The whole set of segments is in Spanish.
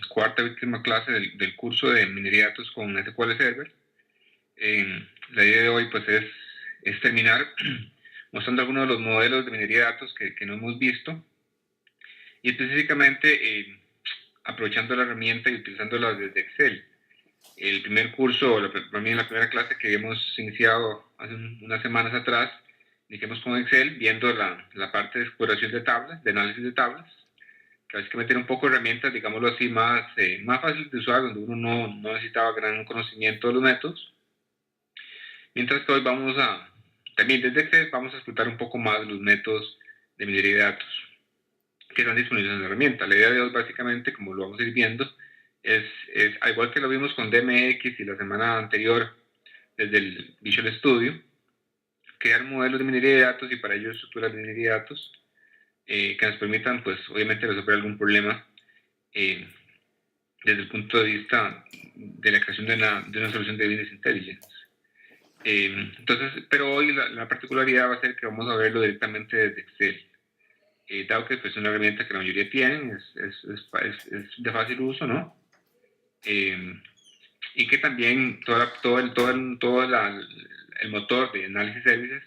cuarta y última clase del curso de minería de datos con SQL Server. La idea de hoy pues es terminar mostrando algunos de los modelos de minería de datos que no hemos visto y específicamente aprovechando la herramienta y utilizándola desde Excel. El primer curso, también la primera clase que hemos iniciado hace unas semanas atrás, iniciamos con Excel viendo la parte de exploración de tablas, de análisis de tablas, que básicamente era un poco herramientas, digámoslo así, más fáciles de usar, donde uno no necesitaba gran conocimiento de los métodos. Mientras que hoy también desde Excel, vamos a explotar un poco más los métodos de minería de datos que están disponibles en la herramienta. La idea de hoy, básicamente, como lo vamos a ir viendo, es al igual que lo vimos con DMX y la semana anterior desde el Visual Studio, crear modelos de minería de datos y para ello estructuras de minería de datos que nos permitan, pues, obviamente resolver algún problema desde el punto de vista de la creación de una solución de Business Intelligence. Entonces, pero hoy la particularidad va a ser que vamos a verlo directamente desde Excel. Dado que pues, es una herramienta que la mayoría tienen, es de fácil uso, ¿no? Y que también el motor de análisis services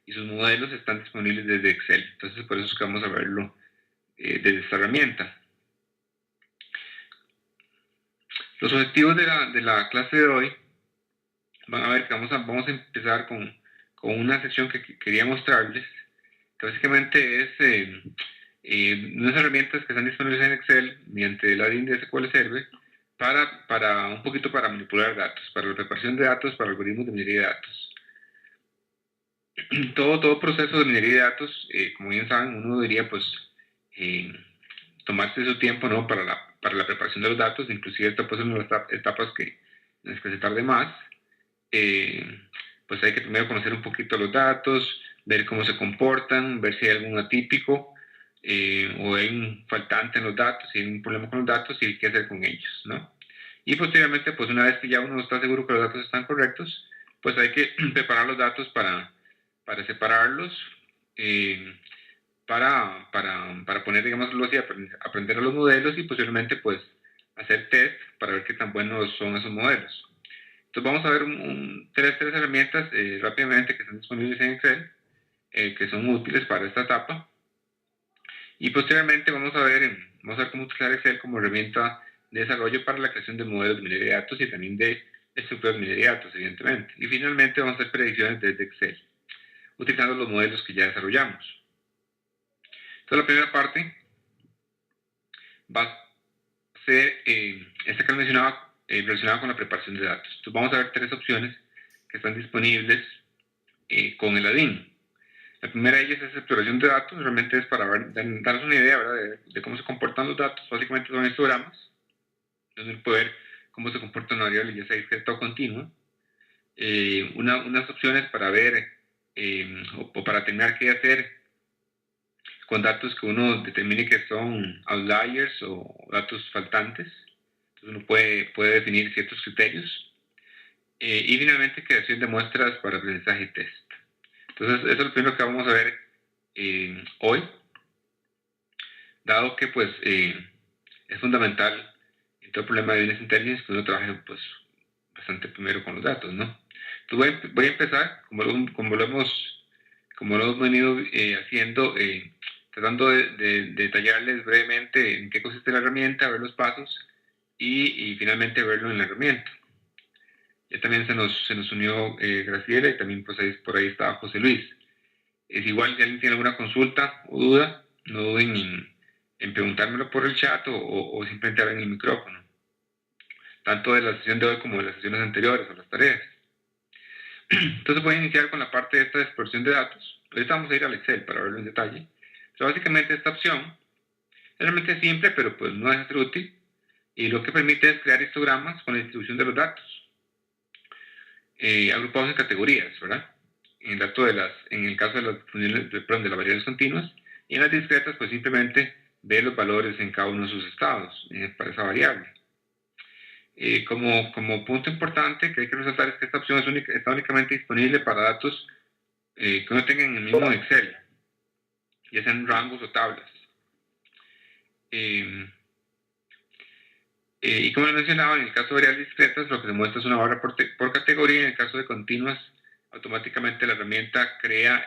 y sus modelos están disponibles desde Excel. Entonces, por eso es que vamos a verlo desde esta herramienta. Los objetivos de la clase de hoy van a ver que vamos a empezar con una sección que quería mostrarles, que básicamente es unas herramientas que están disponibles en Excel mediante el add-in de SQL Server para un poquito para manipular datos, para la preparación de datos, para algoritmos de minería de datos. Todo proceso de minería de datos, como bien saben, uno debería pues tomarse su tiempo, ¿no? para la preparación de los datos, inclusive esta pues, son las etapas en las que se tarde más. Pues hay que primero conocer un poquito los datos, ver cómo se comportan, ver si hay algún atípico o hay un faltante en los datos, si hay un problema con los datos y qué hacer con ellos, ¿no? Y posteriormente, pues una vez que ya uno está seguro que los datos están correctos, pues hay que preparar los datos para separarlos, para poner, digámoslo así, aprender a los modelos y posteriormente, pues, hacer test para ver qué tan buenos son esos modelos. Entonces vamos a ver tres herramientas rápidamente que están disponibles en Excel, que son útiles para esta etapa. Y posteriormente vamos a ver cómo utilizar Excel como herramienta de desarrollo para la creación de modelos de minería de datos y también de estructuras de minería de datos, evidentemente. Y finalmente vamos a hacer predicciones desde Excel, utilizando los modelos que ya desarrollamos. Entonces la primera parte va a ser esta que mencionaba, relacionada con la preparación de datos. Entonces vamos a ver tres opciones que están disponibles con el add-in. La primera de ellas es exploración de datos, realmente es para darnos una idea, ¿verdad? de cómo se comportan los datos. Básicamente son histogramas, donde uno puede ver cómo se comporta una variable, ya sea discreta o continua. Unas opciones para ver o para determinar qué hacer con datos que uno determine que son outliers o datos faltantes. Entonces uno puede definir ciertos criterios. Y finalmente creación de muestras para aprendizaje y test. Entonces eso es lo primero que vamos a ver hoy, dado que pues es fundamental en todo el problema de Business Intelligence que uno trabaje pues bastante primero con los datos, ¿no? Entonces voy a empezar, como lo hemos venido haciendo, tratando de detallarles brevemente en qué consiste la herramienta, ver los pasos y finalmente verlo en la herramienta. Ya también se nos unió Graciela y también pues por ahí estaba José Luis. Es igual, si alguien tiene alguna consulta o duda, no duden en preguntármelo por el chat o simplemente abren el micrófono, tanto de la sesión de hoy como de las sesiones anteriores o las tareas. Entonces voy a iniciar con la parte de esta exploración de datos. Ahorita vamos a ir al Excel para verlo en detalle. Pero básicamente esta opción es realmente simple, pero pues no es útil. Y lo que permite es crear histogramas con la distribución de los datos, agrupados en categorías, ¿verdad? En el caso de las funciones, de las variables continuas, y en las discretas, pues simplemente ver los valores en cada uno de sus estados para esa variable. Como punto importante que hay que resaltar es que esta opción está únicamente disponible para datos que uno tenga en el mismo Excel, ya sean rangos o tablas. Y como les mencionaba, en el caso de variables discretas, lo que se muestra es una barra por categoría. En el caso de continuas, automáticamente la herramienta crea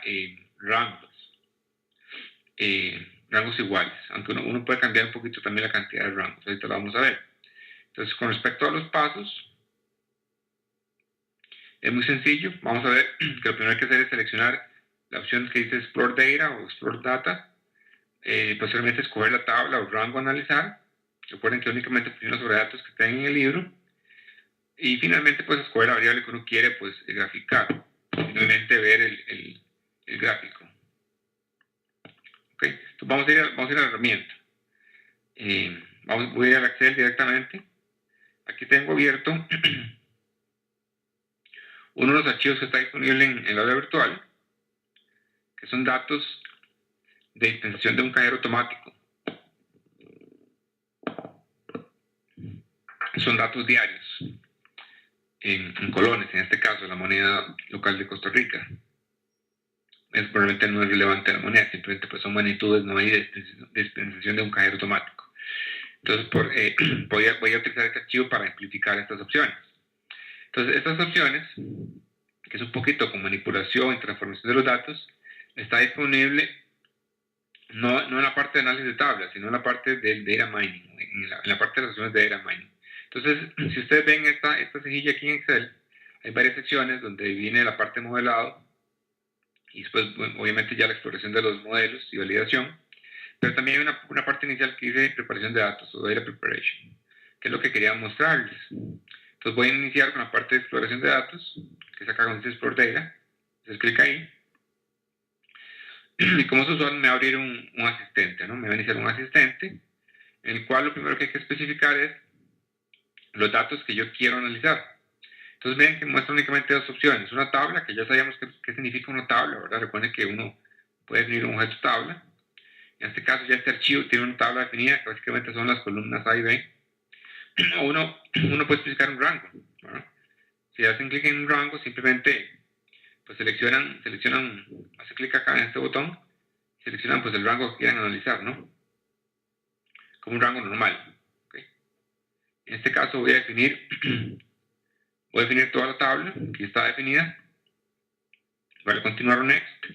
rangos, rangos iguales, aunque uno puede cambiar un poquito también la cantidad de rangos. Ahorita lo vamos a ver. Entonces, con respecto a los pasos, es muy sencillo. Vamos a ver que lo primero que hay que hacer es seleccionar la opción que dice Explore Data o Explore Data. Posteriormente escoger la tabla o rango a analizar. Recuerden que únicamente funciona sobre datos que estén en el libro. Y finalmente, pues escoger la variable que uno quiere pues graficar. Finalmente ver el gráfico. Okay. Entonces vamos a ir a la herramienta. Voy a ir al Excel directamente. Aquí tengo abierto uno de los archivos que está disponible en la web virtual, que son datos de dispensación de un cajero automático. Son datos diarios, en colones, en este caso, la moneda local de Costa Rica. Probablemente no es relevante la moneda, simplemente pues son magnitudes, no hay dispensación de un cajero automático. Entonces voy a utilizar este archivo para amplificar estas opciones. Entonces estas opciones, que es un poquito con manipulación y transformación de los datos, está disponible no en la parte de análisis de tablas, sino en la parte del data mining, en la parte de las opciones de data mining. Entonces, si ustedes ven esta cejilla aquí en Excel, hay varias secciones donde viene la parte de modelado y después, bueno, obviamente ya la exploración de los modelos y validación, pero también hay una parte inicial que dice preparación de datos o data preparation, que es lo que quería mostrarles. Entonces voy a iniciar con la parte de exploración de datos, que es acá donde dice Explore Data. Entonces clic ahí. Y como usuario me va a abrir un asistente, ¿no? Me va a iniciar un asistente, en el cual lo primero que hay que especificar es los datos que yo quiero analizar. Entonces ven que muestra únicamente dos opciones. Una tabla, que ya sabíamos qué significa una tabla, ¿verdad? Recuerden que uno puede definir un objeto tabla. En este caso ya este archivo tiene una tabla definida, que básicamente son las columnas A y B. O uno puede especificar un rango, ¿verdad? Si hacen clic en un rango, simplemente pues seleccionan, hacen clic acá en este botón, seleccionan pues el rango que quieran analizar, ¿no? Como un rango normal. ¿Okay? En este caso voy a definir toda la tabla que está definida. Voy a continuar o next.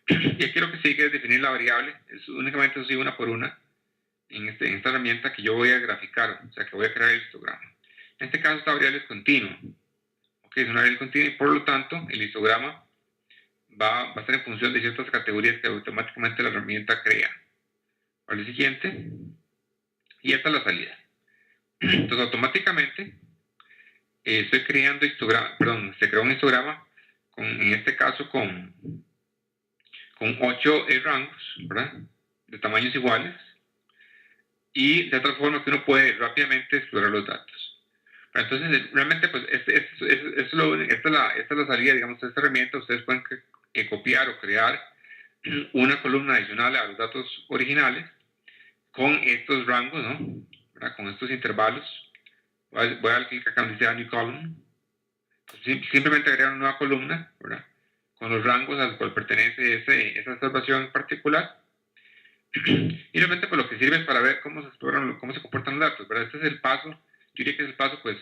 Y aquí lo que sigue es definir la variable. Es únicamente así una por una en esta herramienta que yo voy a graficar, o sea que voy a crear el histograma. En este caso esta variable es continua. Okay, es una variable continua y por lo tanto el histograma va a estar en función de ciertas categorías que automáticamente la herramienta crea. Para el siguiente, y esta es la salida. Entonces automáticamente estoy creando histograma, perdón, se creó un histograma en este caso con 8 rangos, ¿verdad? De tamaños iguales, y de tal forma que uno puede rápidamente explorar los datos. Entonces, realmente, pues, esta es la salida, digamos, de esta herramienta. Ustedes pueden copiar o crear una columna adicional a los datos originales con estos rangos, ¿no? ¿Verdad? Con estos intervalos. Voy a dar clic acá donde dice Add New Column. Entonces, simplemente agregar una nueva columna, ¿verdad? Con los rangos a los cuales pertenece esa observación en particular. Y realmente, pues, lo que sirve es para ver cómo se exploran, cómo se comportan los datos, ¿verdad? Este es el paso, yo diría que es el paso, pues,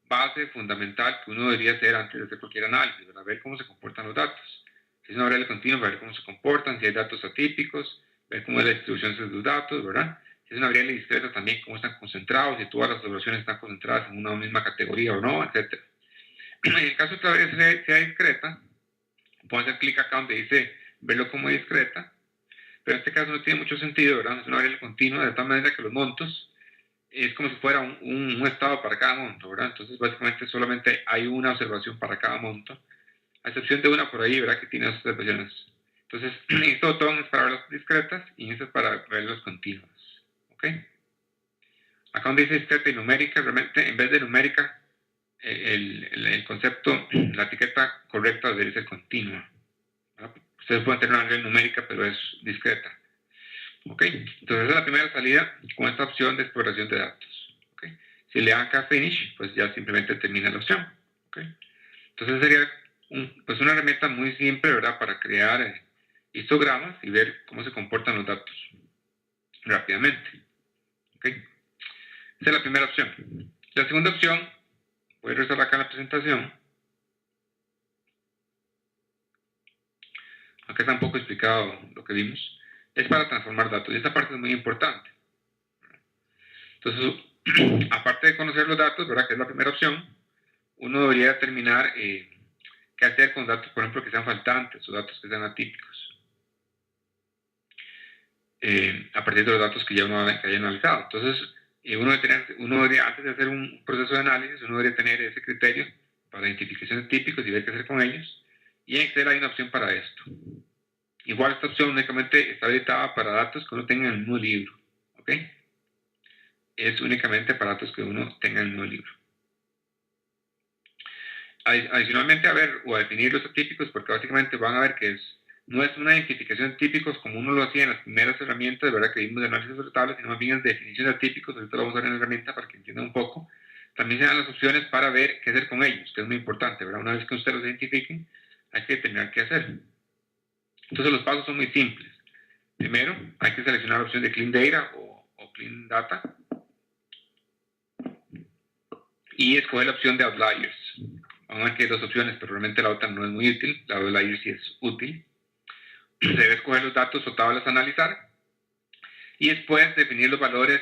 base fundamental que uno debería hacer antes de hacer cualquier análisis, ¿verdad? Ver cómo se comportan los datos. Si es una variable continua, ver cómo se comportan, si hay datos atípicos, ver cómo es la distribución de los datos, ¿verdad? Si es una variable discreta, también cómo están concentrados, si todas las observaciones están concentradas en una misma categoría o no, etc. En el caso de que la variable sea discreta, puedo hacer clic acá donde dice verlo como discreta, pero en este caso no tiene mucho sentido, ¿verdad? Es una variable continua, de tal manera que los montos es como si fuera un estado para cada monto, ¿verdad? Entonces, básicamente solamente hay una observación para cada monto, a excepción de una por ahí, ¿verdad? Que tiene dos observaciones. Entonces, este botón es para verlas discretas y este es para verlas continuas, ¿ok? Acá donde dice discreta y numérica, realmente en vez de numérica, el concepto, la etiqueta correcta debe ser continua, ¿verdad? Ustedes pueden tener una variable numérica, pero es discreta. ¿Ok? Entonces esa es la primera salida con esta opción de exploración de datos. ¿Ok? Si le dan acá Finish, pues ya simplemente termina la opción. ¿Ok? Entonces sería pues una herramienta muy simple, ¿verdad? Para crear histogramas y ver cómo se comportan los datos rápidamente. ¿Ok? Esa es la primera opción. La segunda opción, voy a regresar acá en la presentación. Acá está un poco explicado lo que vimos. Es para transformar datos. Y esta parte es muy importante. Entonces, aparte de conocer los datos, ¿verdad? Que es la primera opción, uno debería determinar qué hacer con datos, por ejemplo, que sean faltantes o datos que sean atípicos. A partir de los datos que ya uno haya analizado. Entonces, uno debería, antes de hacer un proceso de análisis, uno debería tener ese criterio para identificación de típicos y ver qué hacer con ellos. Y en Excel hay una opción para esto. Igual esta opción únicamente está habilitada para datos que uno tenga en el mismo libro. ¿Ok? Es únicamente para datos que uno tenga en el mismo libro. Adicionalmente, a ver o a definir los atípicos, porque básicamente van a ver que no es una identificación de típicos como uno lo hacía en las primeras herramientas, ¿verdad? Que vimos de análisis de tablas, sino más bien es definición de atípicos. Ahorita lo vamos a ver en la herramienta para que entiendan un poco. También se dan las opciones para ver qué hacer con ellos, que es muy importante, ¿verdad? Una vez que ustedes los identifiquen, hay que determinar qué hacer. Entonces los pasos son muy simples. Primero, hay que seleccionar la opción de Clean Data o Clean Data y escoger la opción de Outliers. Vamos a ver que hay dos opciones, pero realmente la otra no es muy útil. La de Outliers sí es útil. Se debe escoger los datos o tablas a analizar y después definir los valores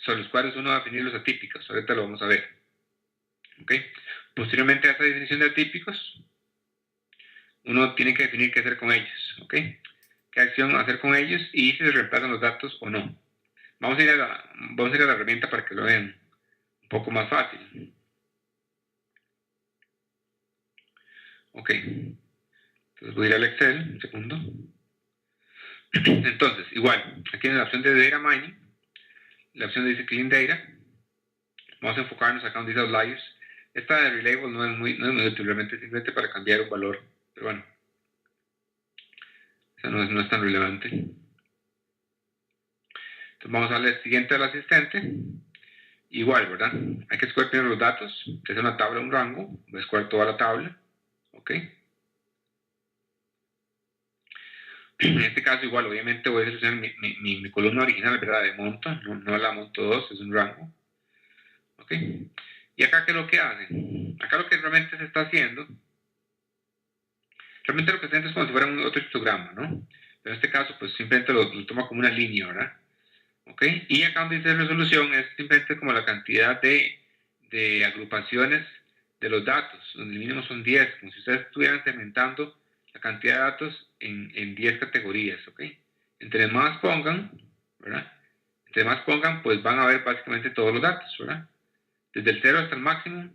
sobre los cuales uno va a definir los atípicos. Ahorita lo vamos a ver. ¿Okay? Posteriormente a esa definición de atípicos, uno tiene que definir qué hacer con ellos. ¿Okay? Qué acción hacer con ellos y si se reemplazan los datos o no. Vamos a ir a la herramienta para que lo vean un poco más fácil. Ok. Entonces voy a ir al Excel, un segundo. Entonces, igual, aquí en la opción de Data Mining, la opción dice Clean Data. Vamos a enfocarnos acá donde dice Outliers. Esta de Relabel no es muy útil, realmente simplemente para cambiar un valor. Pero bueno, esa no es tan relevante. Entonces vamos a darle siguiente al asistente. Igual, ¿verdad? Hay que escoger primero los datos, que es una tabla, un rango. Voy a escoger toda la tabla. ¿Ok? En este caso, igual, obviamente voy a seleccionar mi columna original, ¿verdad? De monto, no la monto 2, es un rango. ¿Ok? Y acá, ¿qué es lo que hace? Acá lo que realmente se está haciendo, realmente lo que se hace es como si fuera otro histograma, ¿no? Pero en este caso, pues simplemente lo toma como una línea, ¿verdad? ¿Ok? Y acá donde dice resolución es simplemente como la cantidad de agrupaciones de los datos, donde el mínimo son 10, como si ustedes estuvieran segmentando la cantidad de datos en 10 categorías, ¿ok? Entre más pongan, ¿verdad? Entre más pongan, pues van a ver básicamente todos los datos, ¿verdad? Desde el 0 hasta el máximo,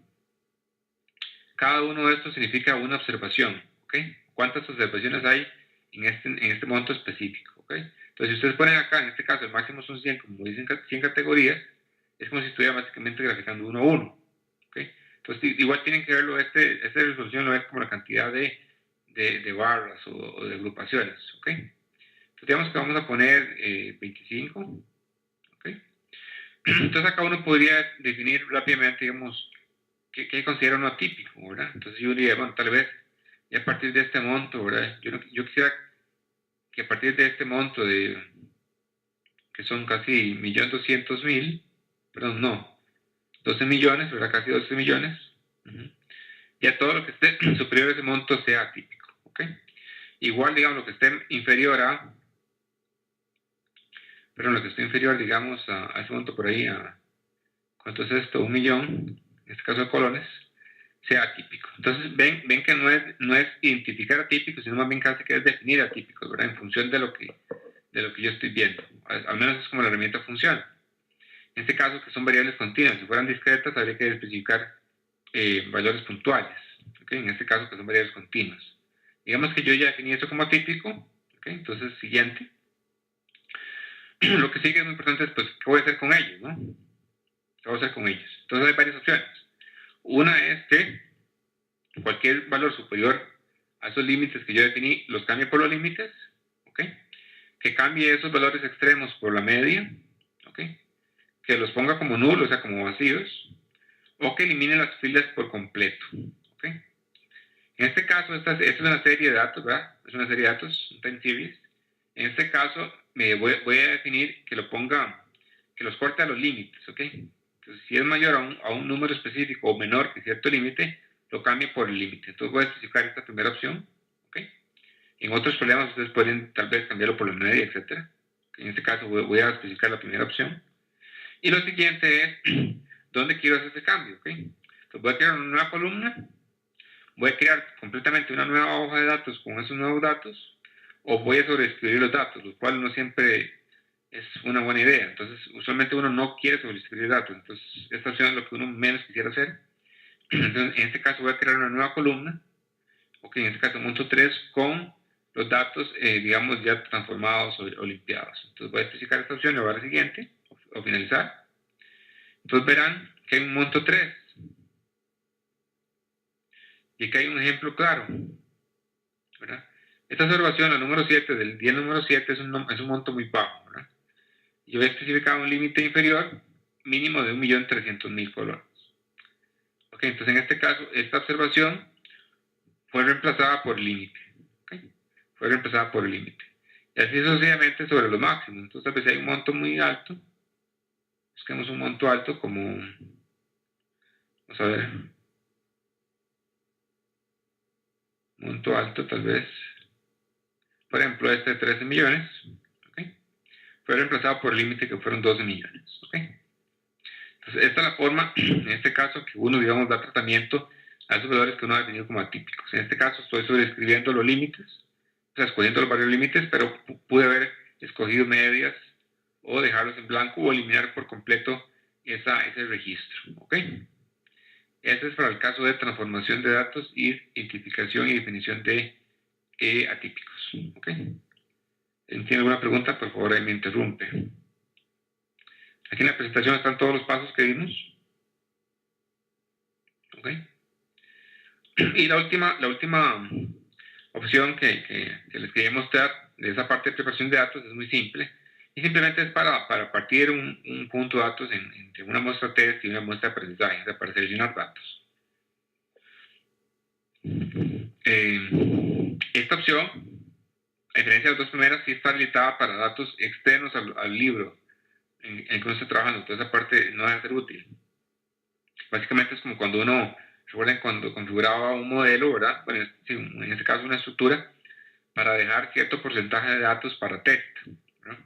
cada uno de estos significa una observación, ¿ok? ¿Cuántas observaciones hay en este monto específico, ¿ok? Entonces, si ustedes ponen acá, en este caso, el máximo son 100, como dicen 100 categorías, es como si estuviera básicamente graficando uno a uno, ¿ok? Entonces, igual tienen que verlo, esta resolución lo ves como la cantidad de barras o de agrupaciones, ¿ok? Entonces, digamos que vamos a poner 25, ¿ok? Entonces, acá uno podría definir rápidamente, digamos, qué considera uno atípico, ¿verdad? Entonces, yo diría, bueno, tal vez, y a partir de este monto, ¿verdad? Yo quisiera que a partir de este monto que son casi 1.200.000, perdón, no, 12 millones, ¿verdad? Casi 12 millones, ya todo lo que esté superior a ese monto sea atípico, ¿ok? Igual, digamos, lo que esté inferior lo que esté inferior, digamos, a ese monto por ahí, ¿cuánto es esto? 1.000.000, en este caso de colones, sea atípico. Entonces, ven que no es identificar atípicos, sino más bien casi que es definir atípicos, ¿verdad? En función de lo que yo estoy viendo. Al menos es como la herramienta funciona. En este caso, que son variables continuas, si fueran discretas, habría que especificar valores puntuales. ¿Okay? En este caso, que son variables continuas. Digamos que yo ya definí eso como atípico. ¿Okay? Entonces, siguiente. Lo que sigue es muy importante es, pues, ¿qué voy a hacer con ellos? ¿No? ¿Qué voy a hacer con ellos? Entonces, hay varias opciones. Una es que cualquier valor superior a esos límites que yo definí, los cambie por los límites. ¿Okay? Que cambie esos valores extremos por la media. ¿Okay? Que los ponga como nulos, o sea, como vacíos, o que elimine las filas por completo. ¿Okay? En este caso, esta es una serie de datos, ¿verdad? Es una serie de datos, un time series. En este caso, voy a definir que lo ponga los corte a los límites, ¿ok? Entonces, si es mayor a un número específico o menor que cierto límite, lo cambia por el límite. Entonces voy a especificar esta primera opción, ¿ok? En otros problemas ustedes pueden tal vez cambiarlo por la media, etc. En este caso voy a especificar la primera opción. Y lo siguiente es, ¿dónde quiero hacer ese cambio? ¿Ok? Entonces voy a crear una nueva columna, voy a crear completamente una nueva hoja de datos con esos nuevos datos, o voy a sobreescribir los datos, lo cual no siempre es una buena idea. Entonces, usualmente uno no quiere sobreescribir datos, entonces esta opción es lo que uno menos quisiera hacer. Entonces, en este caso voy a crear una nueva columna, ok, en este caso monto 3 con los datos, digamos, ya transformados o limpiados. Entonces voy a especificar esta opción y voy a la siguiente, o finalizar. Entonces verán que hay un monto 3 y que hay un ejemplo claro, ¿verdad? Esta observación, la número 7, del día número 7, es un monto muy bajo, ¿verdad? Yo he especificado un límite inferior mínimo de 1.300.000 colones. Ok, entonces en este caso, esta observación fue reemplazada por el límite. ¿Okay? Fue reemplazada por el límite. Y así sucesivamente sobre los máximos. Entonces, a veces hay un monto muy alto. Busquemos un monto alto como, vamos a ver, monto alto tal vez, por ejemplo, este de 13 millones. ¿Okay? Fue reemplazado por el límite que fueron 12 millones. ¿Okay? Entonces, esta es la forma, en este caso, que uno, digamos, da tratamiento a esos valores que uno ha definido como atípicos. En este caso, estoy sobreescribiendo los límites, o sea, escogiendo los varios límites, pero pude haber escogido medias o dejarlos en blanco o eliminar por completo ese registro. ¿Ok? Este es para el caso de transformación de datos y identificación y definición de atípicos. ¿Ok? Si tiene alguna pregunta, por favor, ahí me interrumpe. Aquí en la presentación están todos los pasos que vimos. ¿Ok? Y la última opción que les quería mostrar de esa parte de preparación de datos es muy simple. Y simplemente es para partir un punto de datos entre una muestra test y una muestra de aprendizaje, o sea, para seleccionar datos. Esta opción, a diferencia de las dos primeras, sí está habilitada para datos externos al libro en el que uno está trabajando. Entonces, esa parte no debe ser útil. Básicamente es como cuando uno, recuerden cuando configuraba un modelo, ¿verdad? Bueno, en este caso una estructura, para dejar cierto porcentaje de datos para test, ¿verdad?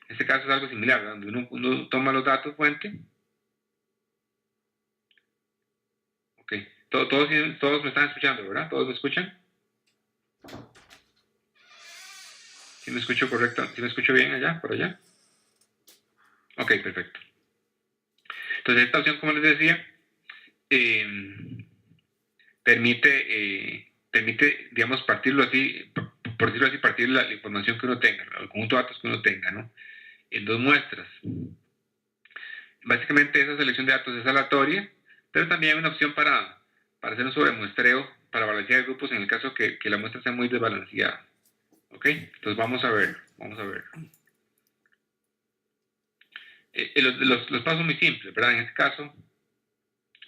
En este caso es algo similar, ¿verdad? Donde uno toma los datos fuente. Ok, todos me están escuchando, ¿verdad? ¿Todos me escuchan? ¿Sí me escucho correcto? ¿Sí me escucho bien allá, por allá? Ok, perfecto. Entonces esta opción, como les decía, permite, digamos, partirlo así, por decirlo así, partir la información que uno tenga, el conjunto de datos que uno tenga, ¿no? En dos muestras. Básicamente esa selección de datos es aleatoria, pero también hay una opción para hacer un sobremuestreo, para balancear grupos en el caso que la muestra sea muy desbalanceada. ¿Ok? Entonces vamos a ver. Los pasos son muy simples, ¿verdad? En este caso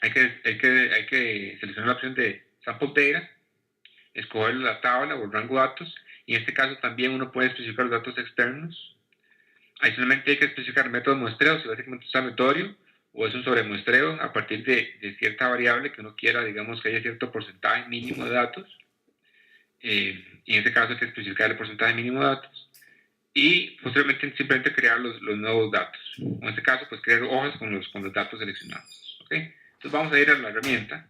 hay que seleccionar la opción de Sample Data, escoger la tabla o el rango de datos, y en este caso también uno puede especificar los datos externos. Adicionalmente hay que especificar método de muestreo, si básicamente es aleatorio o es un sobremuestreo a partir de cierta variable que uno quiera, digamos que haya cierto porcentaje mínimo de datos. Y en este caso hay que especificar el porcentaje mínimo de datos. Y posteriormente simplemente crear los nuevos datos. En este caso, pues crear hojas con los datos seleccionados. ¿Ok? Entonces vamos a ir a la herramienta.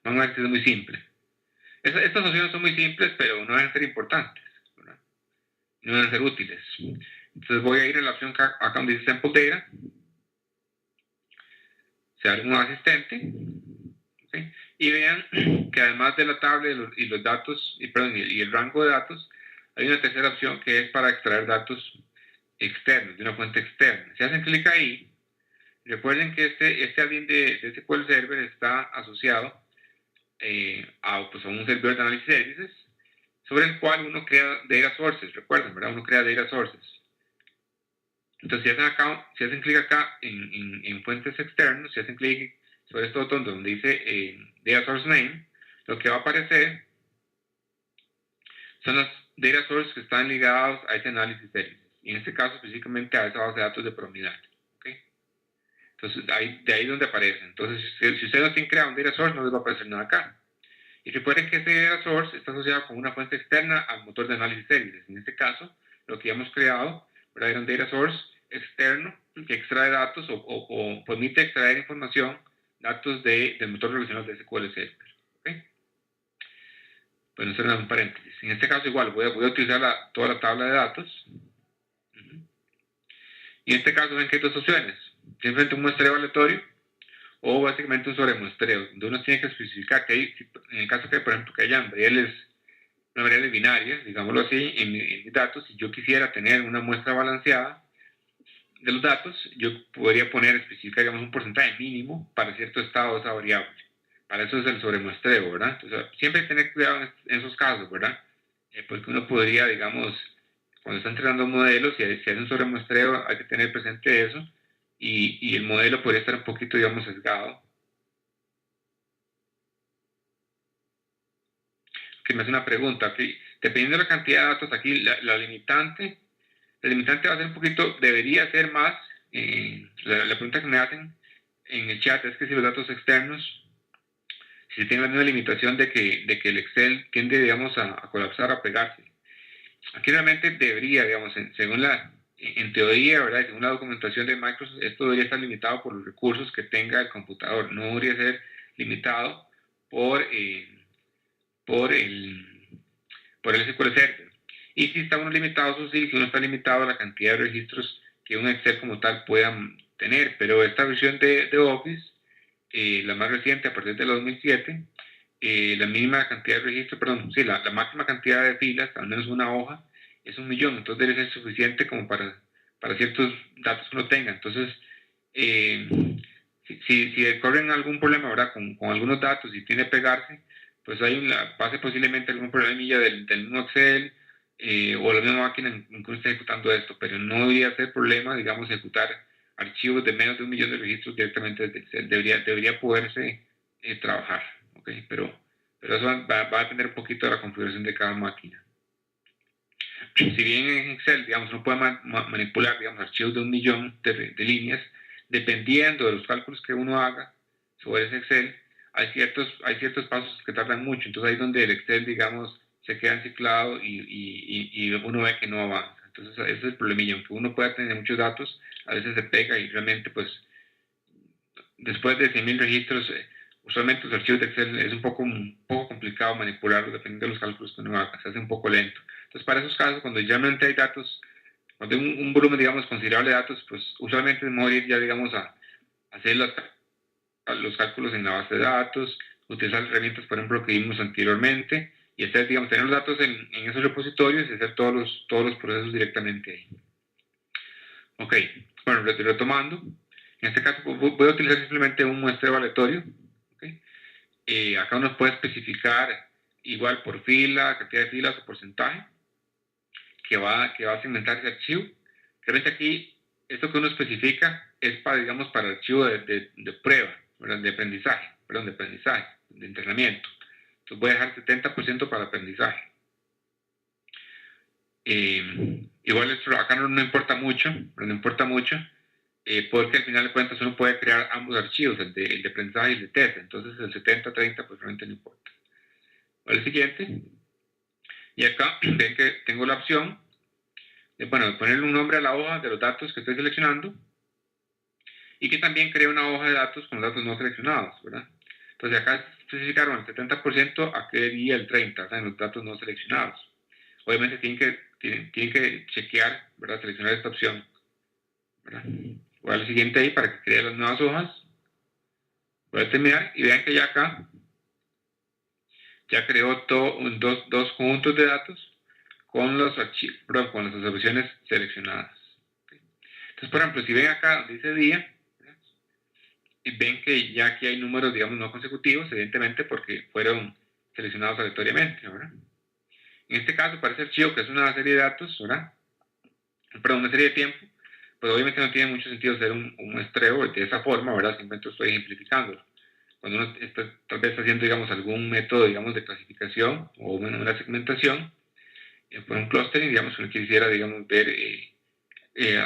Vamos a ver que es muy simple. Estas opciones son muy simples, pero no deben ser importantes, ¿verdad? No deben ser útiles. Entonces voy a ir a la opción acá donde dice Sample Data. Se abre un asistente. ¿Okay? Y vean que además de la tabla y los datos, y el rango de datos, hay una tercera opción que es para extraer datos externos, de una fuente externa. Si hacen clic ahí, recuerden que este admin de SQL Server está asociado pues, a un servidor de análisis de servicios sobre el cual uno crea data sources, recuerden, ¿verdad? Uno crea data sources. Entonces, si hacen clic acá en fuentes externas, si hacen clic sobre este botón donde dice Data Source Name, lo que va a aparecer son las data sources que están ligados a ese análisis services. y en este caso específicamente a esa base de datos de probabilidad. ¿Okay? Entonces, de ahí donde aparece. Entonces, si usted no tiene creado un data source, no les va a aparecer nada acá. Y recuerden que ese data source está asociado con una fuente externa al motor de análisis services. En este caso, lo que hemos creado, ¿verdad?, era un data source externo que extrae datos o permite extraer información, datos del motor relacional de SQL Server. ¿Okay? Bueno, eso era un paréntesis. En este caso igual voy a utilizar toda la tabla de datos. Y en este caso ven que hay dos opciones. Simplemente un muestreo aleatorio o básicamente un sobremuestreo, donde uno tiene que especificar que hay, en el caso que por ejemplo que hayan variables binarias, digámoslo así, en mis datos, si yo quisiera tener una muestra balanceada de los datos, yo podría especificar, digamos, un porcentaje mínimo para cierto estado de esa variable. Para eso es el sobremuestreo, ¿verdad? Entonces, siempre hay que tener cuidado en esos casos, ¿verdad? Porque uno podría, digamos, cuando está entrenando modelos, si hace un sobremuestreo, hay que tener presente eso, y el modelo podría estar un poquito, digamos, sesgado. Que me hace una pregunta, ¿okay? Dependiendo de la cantidad de datos, aquí la limitante va a ser un poquito, debería ser más, la pregunta que me hacen en el chat es que si los datos externos, si tienen la misma limitación de que el Excel tiende, digamos, a colapsar, a pegarse. Aquí realmente debería, digamos, según en teoría, ¿verdad?, según la documentación de Microsoft, esto debería estar limitado por los recursos que tenga el computador, no debería ser limitado por, por el SQL Server. Y si está uno limitado, eso sí, si uno está limitado a la cantidad de registros que un Excel como tal pueda tener, pero esta versión de Office, la más reciente a partir de 2007, la mínima cantidad de registros, perdón, sí, la máxima cantidad de filas, al menos una hoja, es 1.000.000, entonces debe ser suficiente como para ciertos datos que uno tenga. Entonces, si corren algún problema, ¿verdad?, con algunos datos y tiene que pegarse, pues pase posiblemente algún problemilla del mismo Excel, o la misma máquina en que esté ejecutando esto, pero no debería ser problema, digamos, ejecutar archivos de menos de 1.000.000 de registros directamente desde Excel. Debería poderse trabajar, ¿ok? Pero eso va a depender un poquito de la configuración de cada máquina. Si bien en Excel, digamos, uno puede manipular, digamos, archivos de 1.000.000 de líneas, dependiendo de los cálculos que uno haga sobre ese Excel, hay ciertos pasos que tardan mucho. Entonces ahí es donde el Excel, digamos, se queda enciclado y uno ve que no avanza. Entonces ese es el problemilla. Aunque uno pueda tener muchos datos, a veces se pega y realmente, pues, después de 100.000 registros, usualmente los archivos de Excel es un poco complicado manipularlos dependiendo de los cálculos que uno haga. Se hace un poco lento. Entonces, para esos casos, cuando realmente hay datos, cuando hay un volumen, digamos, considerable de datos, pues usualmente es mejor ir ya, digamos, a hacer los cálculos en la base de datos, utilizar herramientas, por ejemplo, que vimos anteriormente, y hacer, digamos, tener los datos en esos repositorios y hacer todos los procesos directamente ahí. Ok, bueno, retomando, en este caso voy a utilizar simplemente un muestreo aleatorio. Okay. Acá uno puede especificar igual por fila, cantidad de filas o porcentaje que va a segmentar ese archivo. Realmente aquí, esto que uno especifica es para el archivo de prueba, ¿verdad?, de aprendizaje, de entrenamiento. Entonces voy a dejar 70% para aprendizaje. Igual esto acá no importa mucho, porque al final de cuentas uno puede crear ambos archivos, el de aprendizaje y el de test. Entonces el 70-30 pues realmente no importa. El siguiente. Y acá ven que tengo la opción de ponerle un nombre a la hoja de los datos que estoy seleccionando y que también cree una hoja de datos con datos no seleccionados, ¿verdad? Entonces acá especificaron el 70% a qué día el 30%, o sea, en los datos no seleccionados. Obviamente tienen que chequear, ¿verdad?, seleccionar esta opción, ¿verdad? Voy al siguiente ahí para que cree las nuevas hojas. Voy a terminar y vean que ya acá ya creó dos conjuntos de datos con los archivos, con las observaciones seleccionadas. Entonces, por ejemplo, si ven acá donde dice día, y ven que ya aquí hay números, digamos, no consecutivos, evidentemente porque fueron seleccionados aleatoriamente, ¿verdad? En este caso, para ese archivo, que es una serie de datos, ¿verdad?, una serie de tiempo, pues obviamente no tiene mucho sentido hacer un muestreo de esa forma, ¿verdad? Simplemente estoy ejemplificándolo. Cuando uno tal vez está haciendo, digamos, algún método, digamos, de clasificación o una segmentación, por un clustering, digamos, uno quisiera, digamos, ver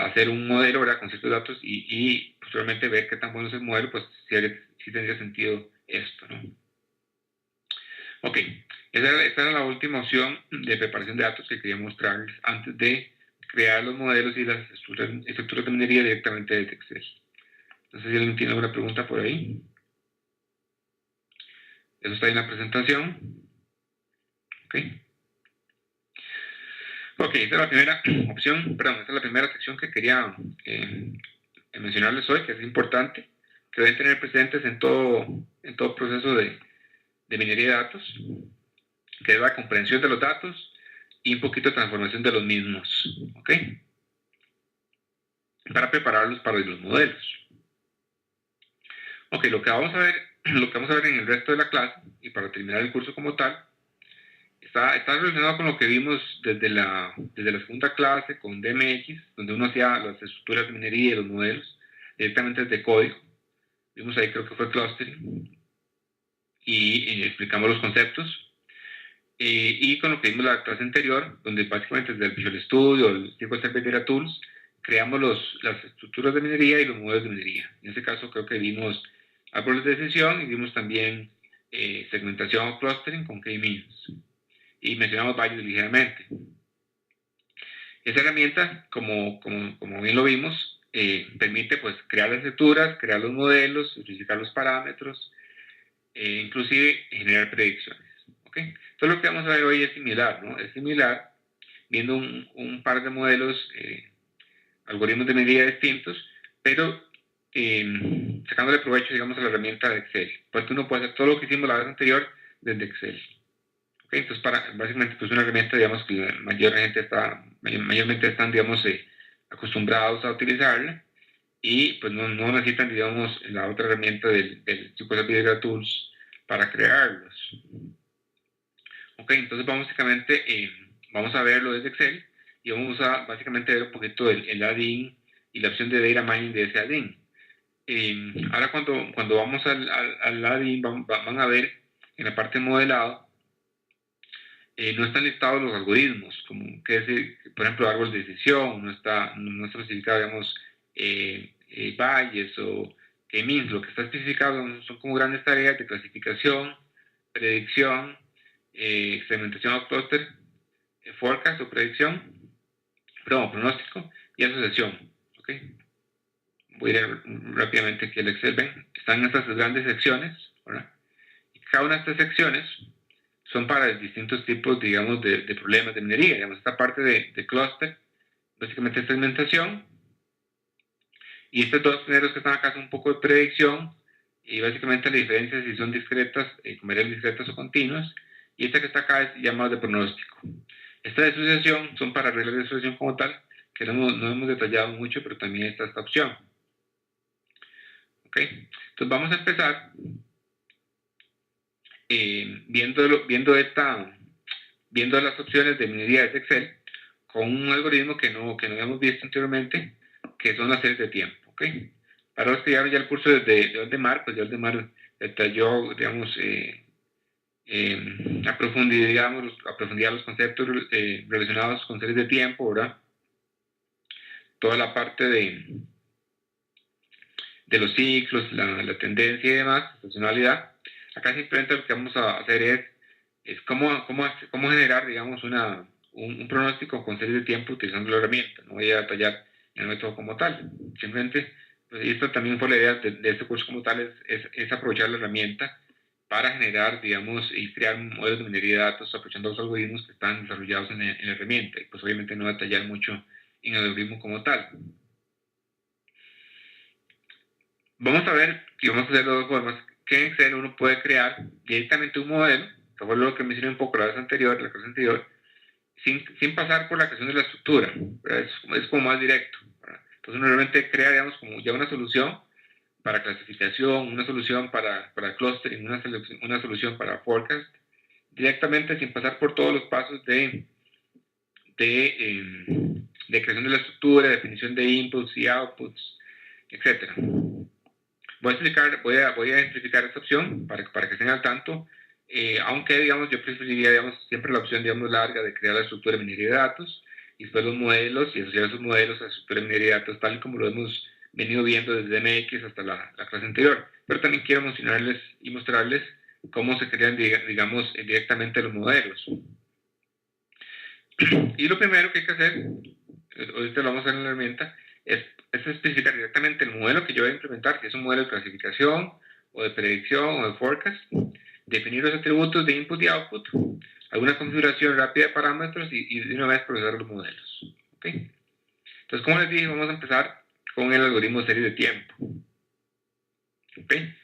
hacer un modelo, ¿verdad?, con ciertos datos y posteriormente ver qué tan bueno es el modelo, pues sí tendría sentido esto, ¿no? Ok, esa era la última opción de preparación de datos que quería mostrarles antes de crear los modelos y las estructuras de minería directamente desde Excel. Entonces, si alguien tiene alguna pregunta por ahí. Eso está en la presentación. Ok. Ok, esta es la primera opción, perdón, esta es la primera sección que quería mencionarles hoy, que es importante, que deben tener presentes en todo proceso de minería de datos, que es la comprensión de los datos y un poquito de transformación de los mismos, ¿ok? Para prepararlos para los modelos. Ok, lo que vamos a ver en el resto de la clase, y para terminar el curso como tal, está relacionado con lo que vimos desde la segunda clase con DMX, donde uno hacía las estructuras de minería y los modelos directamente desde código. Vimos ahí, creo que fue clustering, y explicamos los conceptos. Y con lo que vimos la clase anterior, donde básicamente desde el Visual Studio, el SQL Server Data Tools, creamos las estructuras de minería y los modelos de minería. En este caso creo que vimos árboles de decisión y vimos también segmentación o clustering con K-means. Y mencionamos varios ligeramente. Esa herramienta, como bien lo vimos, permite pues crear las estructuras, crear los modelos, especificar los parámetros, inclusive generar predicciones. ¿Okay? Entonces lo que vamos a ver hoy es similar, ¿no? Es similar, viendo un par de modelos, algoritmos de medida distintos, pero sacándole provecho, digamos, a la herramienta de Excel. Pues uno puede hacer todo lo que hicimos la vez anterior desde Excel. ¿Okay? Entonces, básicamente, pues una herramienta, digamos, que la mayormente están, digamos, acostumbrados a utilizarla y pues no necesitan, digamos, la otra herramienta del SQL Server Tools para crearlos. Ok, entonces básicamente vamos a verlo desde Excel y vamos a básicamente ver un poquito el add-in y la opción de data mining de ese add-in. Ahora cuando vamos al add-in van a ver en la parte de modelado no están listados los algoritmos, como que es, por ejemplo, árbol de decisión, no está especificado, digamos, valles o k-means. Lo que está especificado son como grandes tareas de clasificación, predicción, segmentación o cluster, forecast o predicción, pronóstico y asociación. ¿Okay? Voy a ir rápidamente aquí al Excel. Ven, están estas grandes secciones, ¿verdad? Y cada una de estas secciones son para distintos tipos, digamos, de problemas de minería. Digamos, esta parte de cluster, básicamente es segmentación, y estos dos primeros que están acá son un poco de predicción, y básicamente la diferencia es si son discretas, con variables discretas o continuas, y esta que está acá es llamada de pronóstico. Esta de asociación son para reglas de asociación como tal, que no hemos detallado mucho, pero también está esta opción. ¿Ok? Entonces vamos a empezar viendo las opciones de minería de Excel con un algoritmo que no habíamos visto anteriormente, que son las series de tiempo. ¿Okay? Para los que ya el curso de Oldemar, pues ya Oldemar detalló, digamos, a profundidad los conceptos relacionados con series de tiempo, ¿verdad? Toda la parte de los ciclos, la tendencia y demás, la estacionalidad. Acá simplemente lo que vamos a hacer es cómo generar, digamos, un pronóstico con series de tiempo utilizando la herramienta. No voy a detallar el método como tal. Simplemente, pues, y esto también fue la idea de este curso como tal, es aprovechar la herramienta para generar, digamos, y crear modelos de minería de datos aprovechando los algoritmos que están desarrollados en la herramienta. Y pues obviamente no detallar mucho en el algoritmo como tal. Vamos a ver y vamos a hacer de dos formas. Que en Excel uno puede crear directamente un modelo, que fue lo que mencioné un poco la clase anterior, sin pasar por la creación de la estructura. Es como más directo. ¿Verdad? Entonces uno realmente crea, digamos, como ya una solución para clasificación, una solución para clustering, una solución para forecast, directamente sin pasar por todos los pasos de creación de la estructura, definición de inputs y outputs, etcétera. Voy a ejemplificar esta opción para que estén al tanto, aunque, digamos, yo preferiría, digamos, siempre la opción, digamos, larga de crear la estructura de minería de datos, y después los modelos y asociar esos modelos a la estructura de minería de datos tal como lo hemos venido viendo desde MX hasta la clase anterior. Pero también quiero mencionarles y mostrarles cómo se crean, digamos, directamente los modelos. Y lo primero que hay que hacer, ahorita lo vamos a hacer en la herramienta, es especificar directamente el modelo que yo voy a implementar, si es un modelo de clasificación, o de predicción, o de forecast, definir los atributos de input y output, alguna configuración rápida de parámetros y de una vez procesar los modelos. ¿Okay? Entonces, como les dije, vamos a empezar con el algoritmo de serie de tiempo. ¿Okay?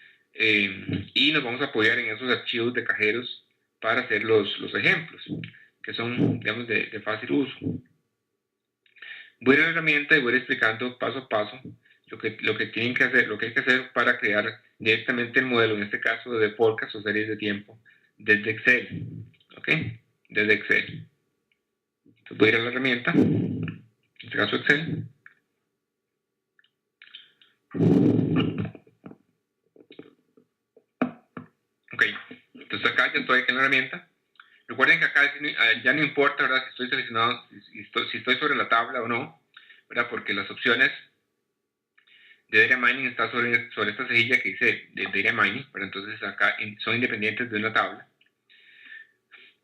Y nos vamos a apoyar en esos archivos de cajeros para hacer los ejemplos, que son, digamos, de fácil uso. Voy a ir a la herramienta y voy a ir explicando paso a paso lo que tienen que hacer, lo que hay que hacer para crear directamente el modelo, en este caso de forecast o series de tiempo, desde Excel. ¿Ok? Desde Excel. Entonces voy a ir a la herramienta, en este caso Excel. Ok, entonces acá ya estoy aquí en la herramienta. Recuerden que acá ya no importa, ¿verdad? Si estoy seleccionado, si estoy sobre la tabla o no, ¿verdad? Porque las opciones de Data Mining están sobre esta cejilla que dice de Data Mining, pero entonces acá son independientes de una tabla.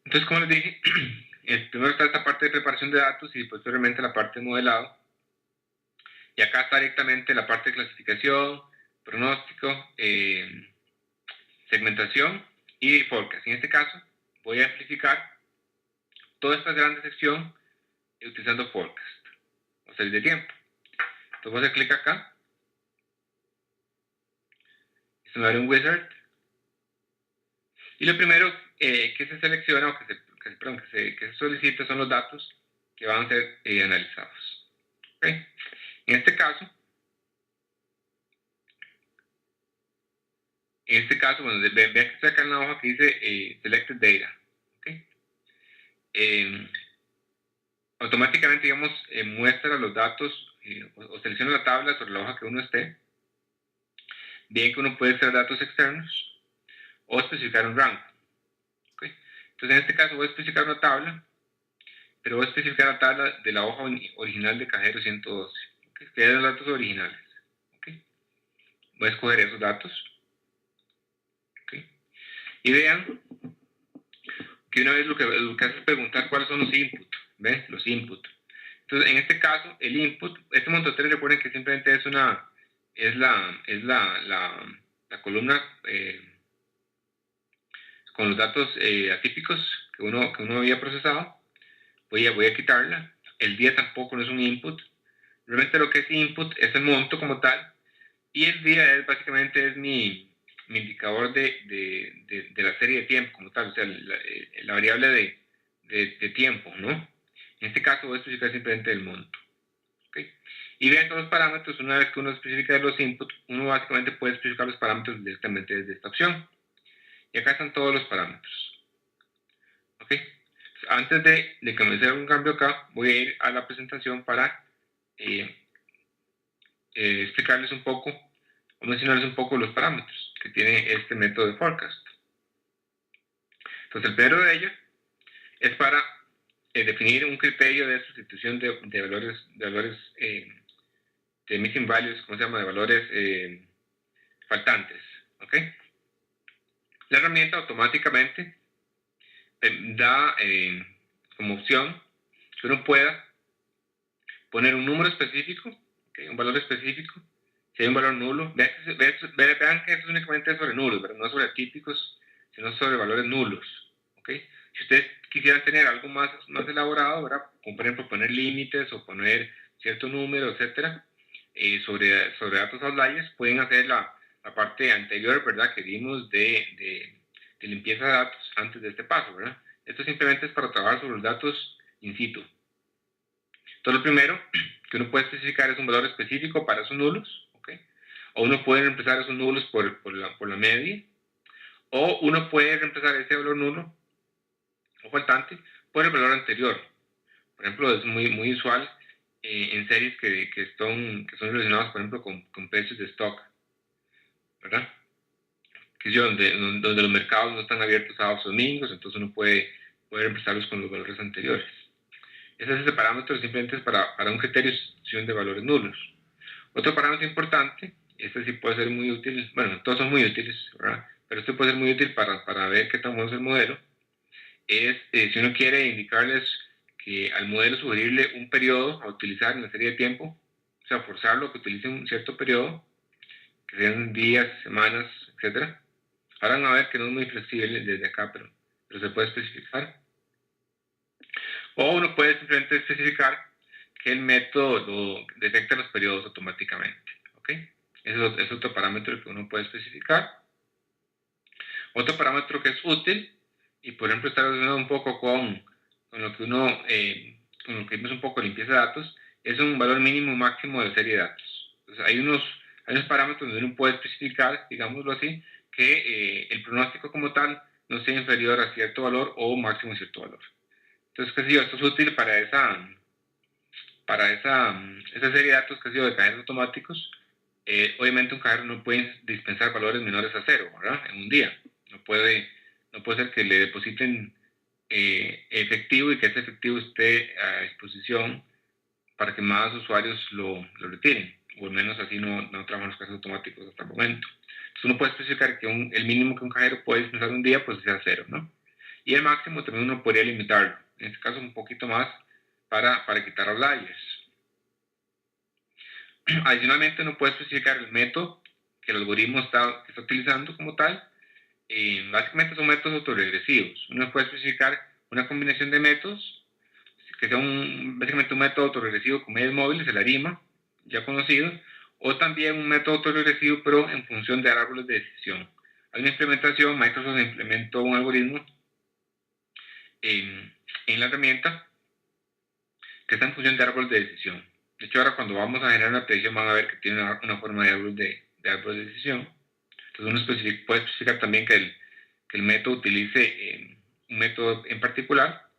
Entonces, como les dije, primero está esta parte de preparación de datos y posteriormente la parte de modelado. Y acá está directamente la parte de clasificación, pronóstico, segmentación y forecast. En este caso, voy a amplificar toda esta grande sección utilizando forecast, o series de tiempo. Entonces voy a hacer clic acá. Esto me va a dar un wizard. Y lo primero que se selecciona o que se solicita son los datos que van a ser analizados. ¿Okay? En este caso, bueno, vean que está acá en la hoja que dice Selected Data. ¿Okay? Automáticamente, digamos, muestra los datos o selecciona la tabla sobre la hoja que uno esté. Bien que uno puede hacer datos externos o especificar un rango. ¿Okay? Entonces, en este caso voy a especificar una tabla, pero voy a especificar la tabla de la hoja original de cajero 112, ¿okay? Que es los datos originales. ¿Okay? Voy a escoger esos datos. ¿Okay? Y vean que una vez lo que hace es preguntar cuáles son los inputs. ¿Ven? Los inputs. Entonces, en este caso, el input, este monto 3, recuerden que simplemente es la columna con los datos atípicos que uno había procesado. Voy a quitarla. El día tampoco no es un input. Realmente lo que es input es el monto como tal. Y el día básicamente es mi indicador de la serie de tiempo como tal. O sea, la variable de tiempo, ¿no? En este caso voy a especificar simplemente el monto. ¿Okay? Y vean todos los parámetros. Una vez que uno especifica los inputs, uno básicamente puede especificar los parámetros directamente desde esta opción. Y acá están todos los parámetros. ¿Okay? Antes de comenzar un cambio acá, voy a ir a la presentación para explicarles un poco o mencionarles un poco los parámetros que tiene este método de forecast. Entonces, el primero de ellos es para definir un criterio de sustitución de valores de missing values, ¿cómo se llama? De valores faltantes. ¿Ok? La herramienta automáticamente da como opción que uno pueda poner un número específico, ¿okay? Un valor específico, si hay un valor nulo. Vean que eso es únicamente sobre nulos, ¿verdad? No sobre típicos, sino sobre valores nulos. ¿Okay? Si ustedes quisieran tener algo más elaborado, ¿verdad? Como por ejemplo poner límites o poner cierto número, etcétera, sobre datos outliers, pueden hacer la parte anterior, ¿verdad? Que dimos de limpieza de datos antes de este paso, ¿verdad? Esto simplemente es para trabajar sobre los datos in situ. Entonces, lo primero que uno puede especificar es un valor específico para esos nulos, ¿okay? O uno puede reemplazar esos nulos por la media, o uno puede reemplazar ese valor nulo o faltante por el valor anterior. Por ejemplo, es muy usual en series que son relacionadas, por ejemplo, con precios de stock, ¿verdad? Que es donde los mercados no están abiertos sábados o domingos, entonces uno puede reemplazarlos con los valores anteriores. Ese parámetro simplemente es para un criterio de sustitución de valores nulos. Otro parámetro importante, este sí puede ser muy útil, bueno, todos son muy útiles, ¿verdad? Pero este puede ser muy útil para ver qué tan bueno es el modelo, es si uno quiere indicarles que al modelo sugerirle un periodo a utilizar en la serie de tiempo, o sea, forzarlo a que utilice un cierto periodo, que sean días, semanas, etcétera. Ahora van a ver que no es muy flexible desde acá, pero se puede especificar. O uno puede simplemente especificar que el método detecta los periodos automáticamente. ¿Ok? Ese es otro parámetro que uno puede especificar. Otro parámetro que es útil, y por ejemplo está relacionado un poco con lo que uno, con lo que vimos un poco de limpieza de datos, es un valor mínimo y máximo de serie de datos. Entonces, hay unos parámetros donde uno puede especificar, digámoslo así, que el pronóstico como tal no sea inferior a cierto valor o máximo a cierto valor. Entonces, qué sé yo, esto es útil esa serie de datos que ha sido de cajeros automáticos. Obviamente un cajero no puede dispensar valores menores a cero, ¿verdad? En un día. No puede ser que le depositen efectivo y que ese efectivo esté a disposición para que más usuarios lo retiren. O al menos así no trabajan los cajeros automáticos hasta el momento. Entonces uno puede especificar que el mínimo que un cajero puede dispensar un día pues sea cero, ¿no? Y el máximo también uno podría limitarlo. En este caso un poquito más para quitar outliers. Adicionalmente, uno puede especificar el método que el algoritmo está utilizando como tal. Básicamente son métodos autorregresivos. Uno puede especificar una combinación de métodos, que sea básicamente un método autorregresivo con medios móviles, el ARIMA, ya conocido, o también un método autorregresivo, pero en función de árboles de decisión. Hay una implementación, Microsoft implementó un algoritmo en la herramienta que está en función de árboles de decisión. De hecho, ahora cuando vamos a generar una predicción van a ver que tiene una forma de árbol de decisión. Entonces uno puede especificar también que el método utilice un método en particular.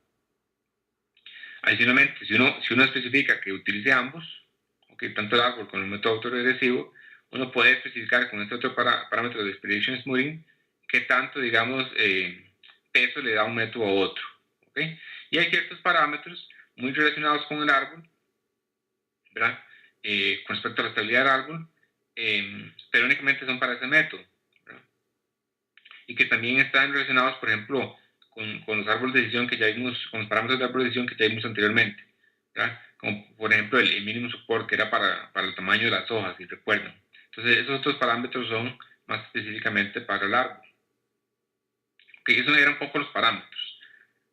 Adicionalmente, si uno especifica que utilice ambos, okay, tanto el árbol como el método autorregresivo, uno puede especificar con este otro parámetro de prediction smoothing qué tanto, digamos, peso le da un método a otro. ¿Okay? Y hay ciertos parámetros muy relacionados con el árbol, ¿verdad? Con respecto a la estabilidad del árbol, pero únicamente son para ese método, ¿verdad? Y que también están relacionados, por ejemplo, con los árboles de decisión que ya vimos, con los parámetros de árbol de decisión que ya vimos anteriormente, ¿verdad? Como por ejemplo el mínimo support que era para el tamaño de las hojas, si recuerdan. Entonces esos otros parámetros son más específicamente para el árbol. Okay, esos eran un poco los parámetros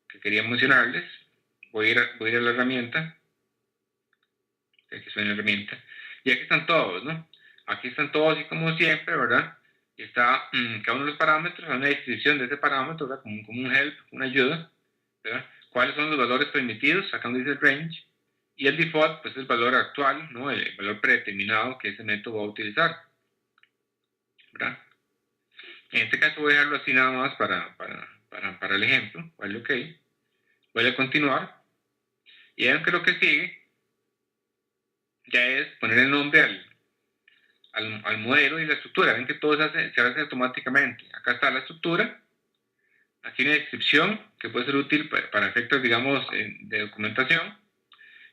que quería mencionarles. Voy a ir a la herramienta. Aquí suena la herramienta. Y aquí están todos, ¿no? Aquí están todos y como siempre, ¿verdad? Y está cada uno de los parámetros, hay una descripción de ese parámetro, ¿verdad? Como un help, una ayuda, ¿verdad? ¿Cuáles son los valores permitidos? Acá donde dice el range. Y el default, pues es el valor actual, ¿no? El valor predeterminado que ese método va a utilizar, ¿verdad? En este caso voy a dejarlo así nada más para el ejemplo. Vale, ok. Voy a continuar. Y vean que lo que sigue ya es poner el nombre al modelo y la estructura. Ven que todo se hace automáticamente. Acá está la estructura. Aquí una descripción que puede ser útil para efectos, digamos, de documentación.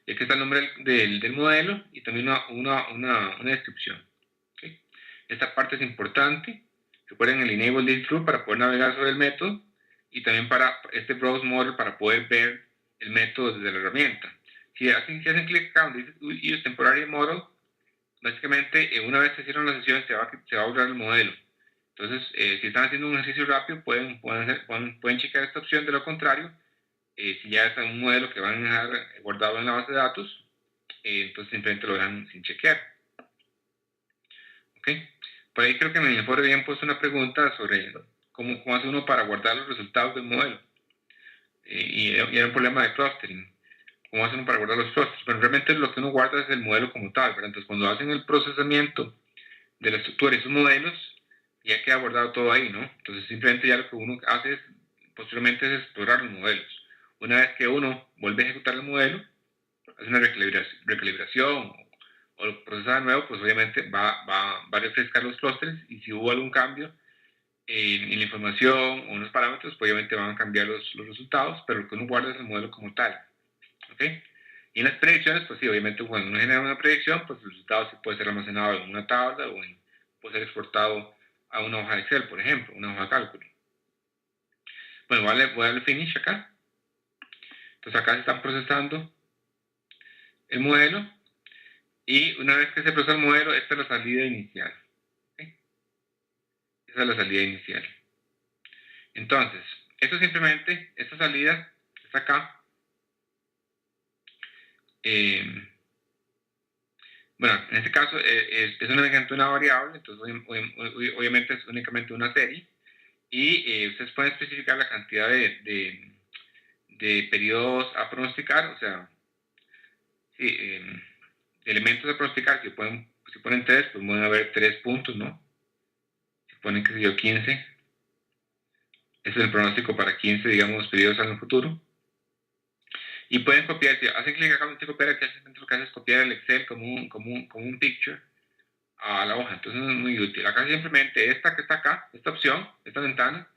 Y aquí está el nombre del modelo y también una descripción. ¿Okay? Esta parte es importante. Recuerden el enable this true para poder navegar sobre el método y también para este browse model para poder ver el método desde la herramienta. Si hacen clic acá donde dice use temporary model, básicamente una vez que cierran la sesión se va a borrar el modelo. Entonces, si están haciendo un ejercicio rápido, pueden checar esta opción. De lo contrario, si ya es un modelo que van a dejar guardado en la base de datos, entonces simplemente lo dejan sin chequear. ¿Ok? Por ahí creo que en el informe habían puesto una pregunta sobre cómo hace uno para guardar los resultados del modelo. Y era un problema de clustering. ¿Cómo hace uno para guardar los clusters? Pero realmente lo que uno guarda es el modelo como tal, ¿verdad? Entonces, cuando hacen el procesamiento de la estructura y sus modelos, ya queda guardado todo ahí, ¿no? Entonces simplemente ya lo que uno hace posteriormente es explorar los modelos. Una vez que uno vuelve a ejecutar el modelo, hace una recalibración o lo procesa de nuevo, pues obviamente va a refrescar los clústeres y si hubo algún cambio en la información o en los parámetros, pues obviamente van a cambiar los resultados, pero lo que uno guarda es el modelo como tal. ¿Ok? ¿ok? Y en las predicciones, pues sí, obviamente cuando uno genera una predicción, pues el resultado sí puede ser almacenado en una tabla o puede ser exportado a una hoja de Excel, por ejemplo, una hoja de cálculo. Bueno, voy a darle finish acá. Entonces acá se está procesando el modelo y una vez que se procesa el modelo, esta es la salida inicial. ¿Okay? Esa es la salida inicial. Entonces, esto simplemente, esta salida está acá. Bueno, en este caso es únicamente una variable, entonces obviamente es únicamente una serie. Y ustedes pueden especificar la cantidad de periodos a pronosticar, o sea, sí, de elementos a pronosticar. Si ponen 3, pues pueden haber 3 puntos, ¿no? Si ponen, qué sé yo, 15, ese es el pronóstico para 15, digamos, periodos en el futuro. Y pueden copiar, si hacen clic acá donde copiar, aquí lo que hace es copiar el Excel como un picture a la hoja. Entonces no es muy útil. Acá simplemente esta que está acá, esta opción, esta ventana,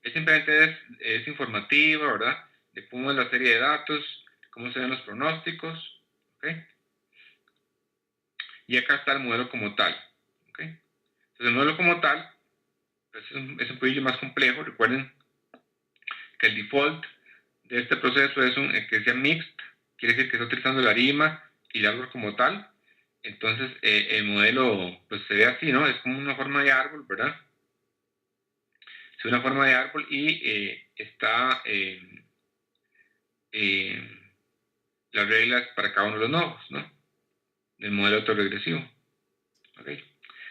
simplemente es informativa, ¿verdad? Le pongo la serie de datos, cómo se ven los pronósticos, ¿ok? Y acá está el modelo como tal, ¿ok? Entonces el modelo como tal pues es un poquillo más complejo. Recuerden que el default de este proceso es que sea mixed, quiere decir que está utilizando la ARIMA y el árbol como tal. Entonces el modelo pues se ve así, ¿no? Es como una forma de árbol, ¿verdad? Es una forma de árbol y está las reglas para cada uno de los nodos, ¿no? Del modelo autoregresivo. ¿Okay?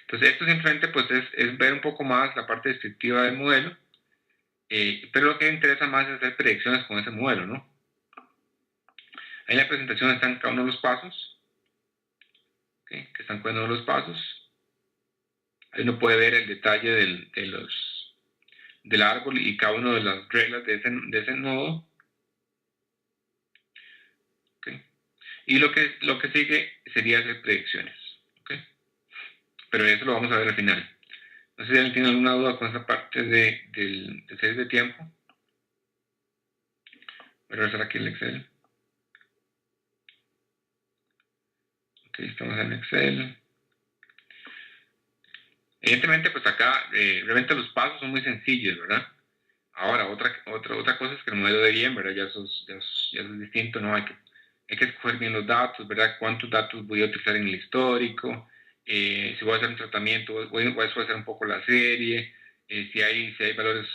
Entonces esto simplemente pues es ver un poco más la parte descriptiva del modelo, pero lo que interesa más es hacer predicciones con ese modelo, ¿no? Ahí en la presentación están cada uno de los pasos, ¿okay? Que están cada uno de los pasos. Ahí uno puede ver el detalle del árbol y cada una de las reglas de ese nodo. ¿Okay? Y lo que sigue sería hacer predicciones. ¿Okay? Pero eso lo vamos a ver al final. No sé si alguien tiene alguna duda con esa parte del series de tiempo. Voy a regresar aquí el Excel. Ok, estamos en Excel. Evidentemente, pues acá realmente los pasos son muy sencillos, ¿verdad? Ahora, otra cosa es que el modelo de bien, ¿verdad? Ya eso es distinto, ¿no? Hay que escoger bien los datos, ¿verdad? ¿Cuántos datos voy a utilizar en el histórico? Si voy a hacer un tratamiento, voy a hacer un poco la serie. Si hay valores,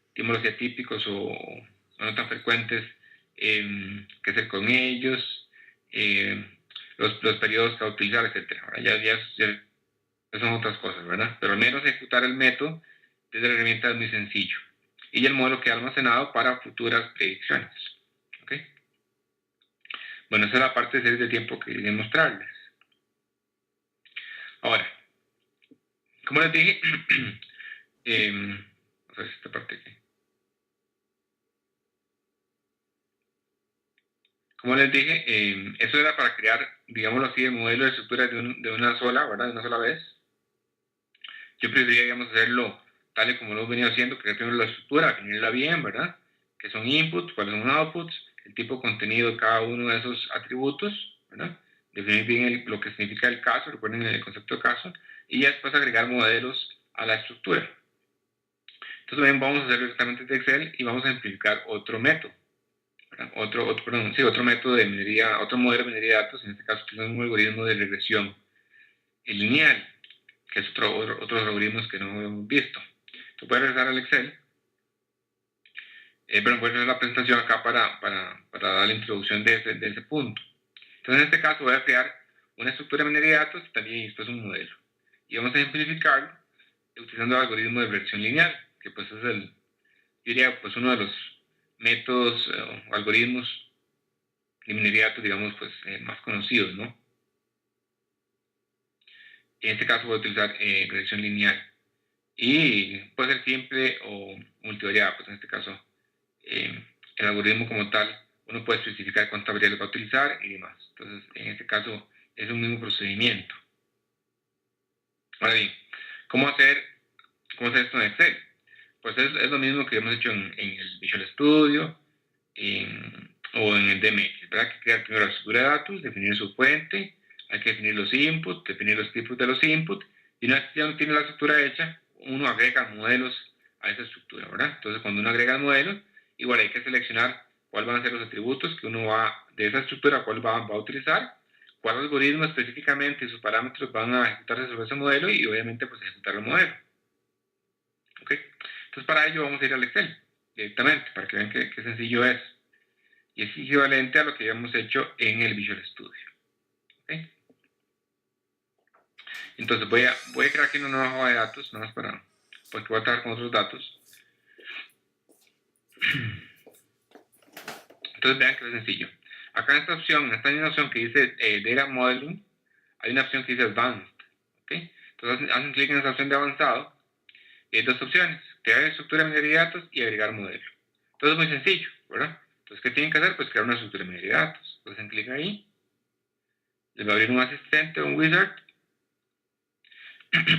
estímulos atípicos o no tan frecuentes, qué hacer con ellos, eh, los periodos que va a utilizar, etcétera. Ya son otras cosas, ¿verdad? Pero al menos ejecutar el método desde la herramienta es muy sencillo. Y el modelo queda almacenado para futuras predicciones. ¿Ok? Bueno, esa es la parte de series de tiempo que quería mostrarles. Ahora, como les dije, vamos a ver esta parte aquí. Como les dije, eso era para crear, digámoslo así, el modelo de estructura de una sola, ¿verdad? De una sola vez. Yo preferiría, digamos, hacerlo tal y como lo he venido haciendo, crear primero la estructura, definirla bien, ¿verdad? Que son inputs, cuáles son outputs, el tipo de contenido de cada uno de esos atributos, ¿verdad? Definir bien lo que significa el caso, recuerden el concepto de caso, y ya después agregar modelos a la estructura. Entonces también vamos a hacerlo directamente de Excel y vamos a simplificar otro método. Otro método de minería, otro modelo de minería de datos, en este caso es un algoritmo de regresión lineal, que es otros algoritmos que no hemos visto. Entonces voy a regresar al Excel, pero voy a hacer la presentación acá para dar la introducción de ese punto. Entonces en este caso voy a crear una estructura de minería de datos y también después un modelo. Y vamos a simplificarlo utilizando el algoritmo de regresión lineal, que pues es yo diría, pues uno de los métodos o algoritmos de minería de datos, digamos, pues más conocidos, ¿no? En este caso voy a utilizar regresión lineal. Y puede ser simple o multivariada, pues en este caso el algoritmo como tal, uno puede especificar cuántas variables va a utilizar y demás. Entonces, en este caso es un mismo procedimiento. Ahora bien, ¿cómo hacer esto en Excel? Pues es lo mismo que hemos hecho en el Visual Studio, o en el DMX, ¿verdad? Hay que crear primero la estructura de datos, definir su fuente, hay que definir los inputs, definir los tipos de los inputs, y una vez que ya uno tiene la estructura hecha, uno agrega modelos a esa estructura, ¿verdad? Entonces, cuando uno agrega modelos, igual hay que seleccionar cuáles van a ser los atributos que uno va, de esa estructura, cuál va a utilizar, cuál algoritmo específicamente y sus parámetros van a ejecutarse sobre ese modelo y obviamente pues ejecutar el modelo. ¿Ok? Entonces, para ello vamos a ir al Excel directamente, para que vean qué sencillo es. Y es equivalente a lo que habíamos hecho en el Visual Studio. ¿Okay? Entonces voy a crear aquí una nueva hoja de datos, nada más porque voy a trabajar con otros datos. Entonces vean que es sencillo. Acá en esta opción, en esta misma opción que dice Data Modeling, hay una opción que dice Advanced. ¿Okay? Entonces hacen clic en esa opción de avanzado y hay dos opciones, crear estructura de de datos y agregar modelo. Entonces es muy sencillo, ¿verdad? Entonces, ¿qué tienen que hacer? Pues crear una estructura de de datos. Entonces hacen clic ahí, les va a abrir un asistente, un wizard,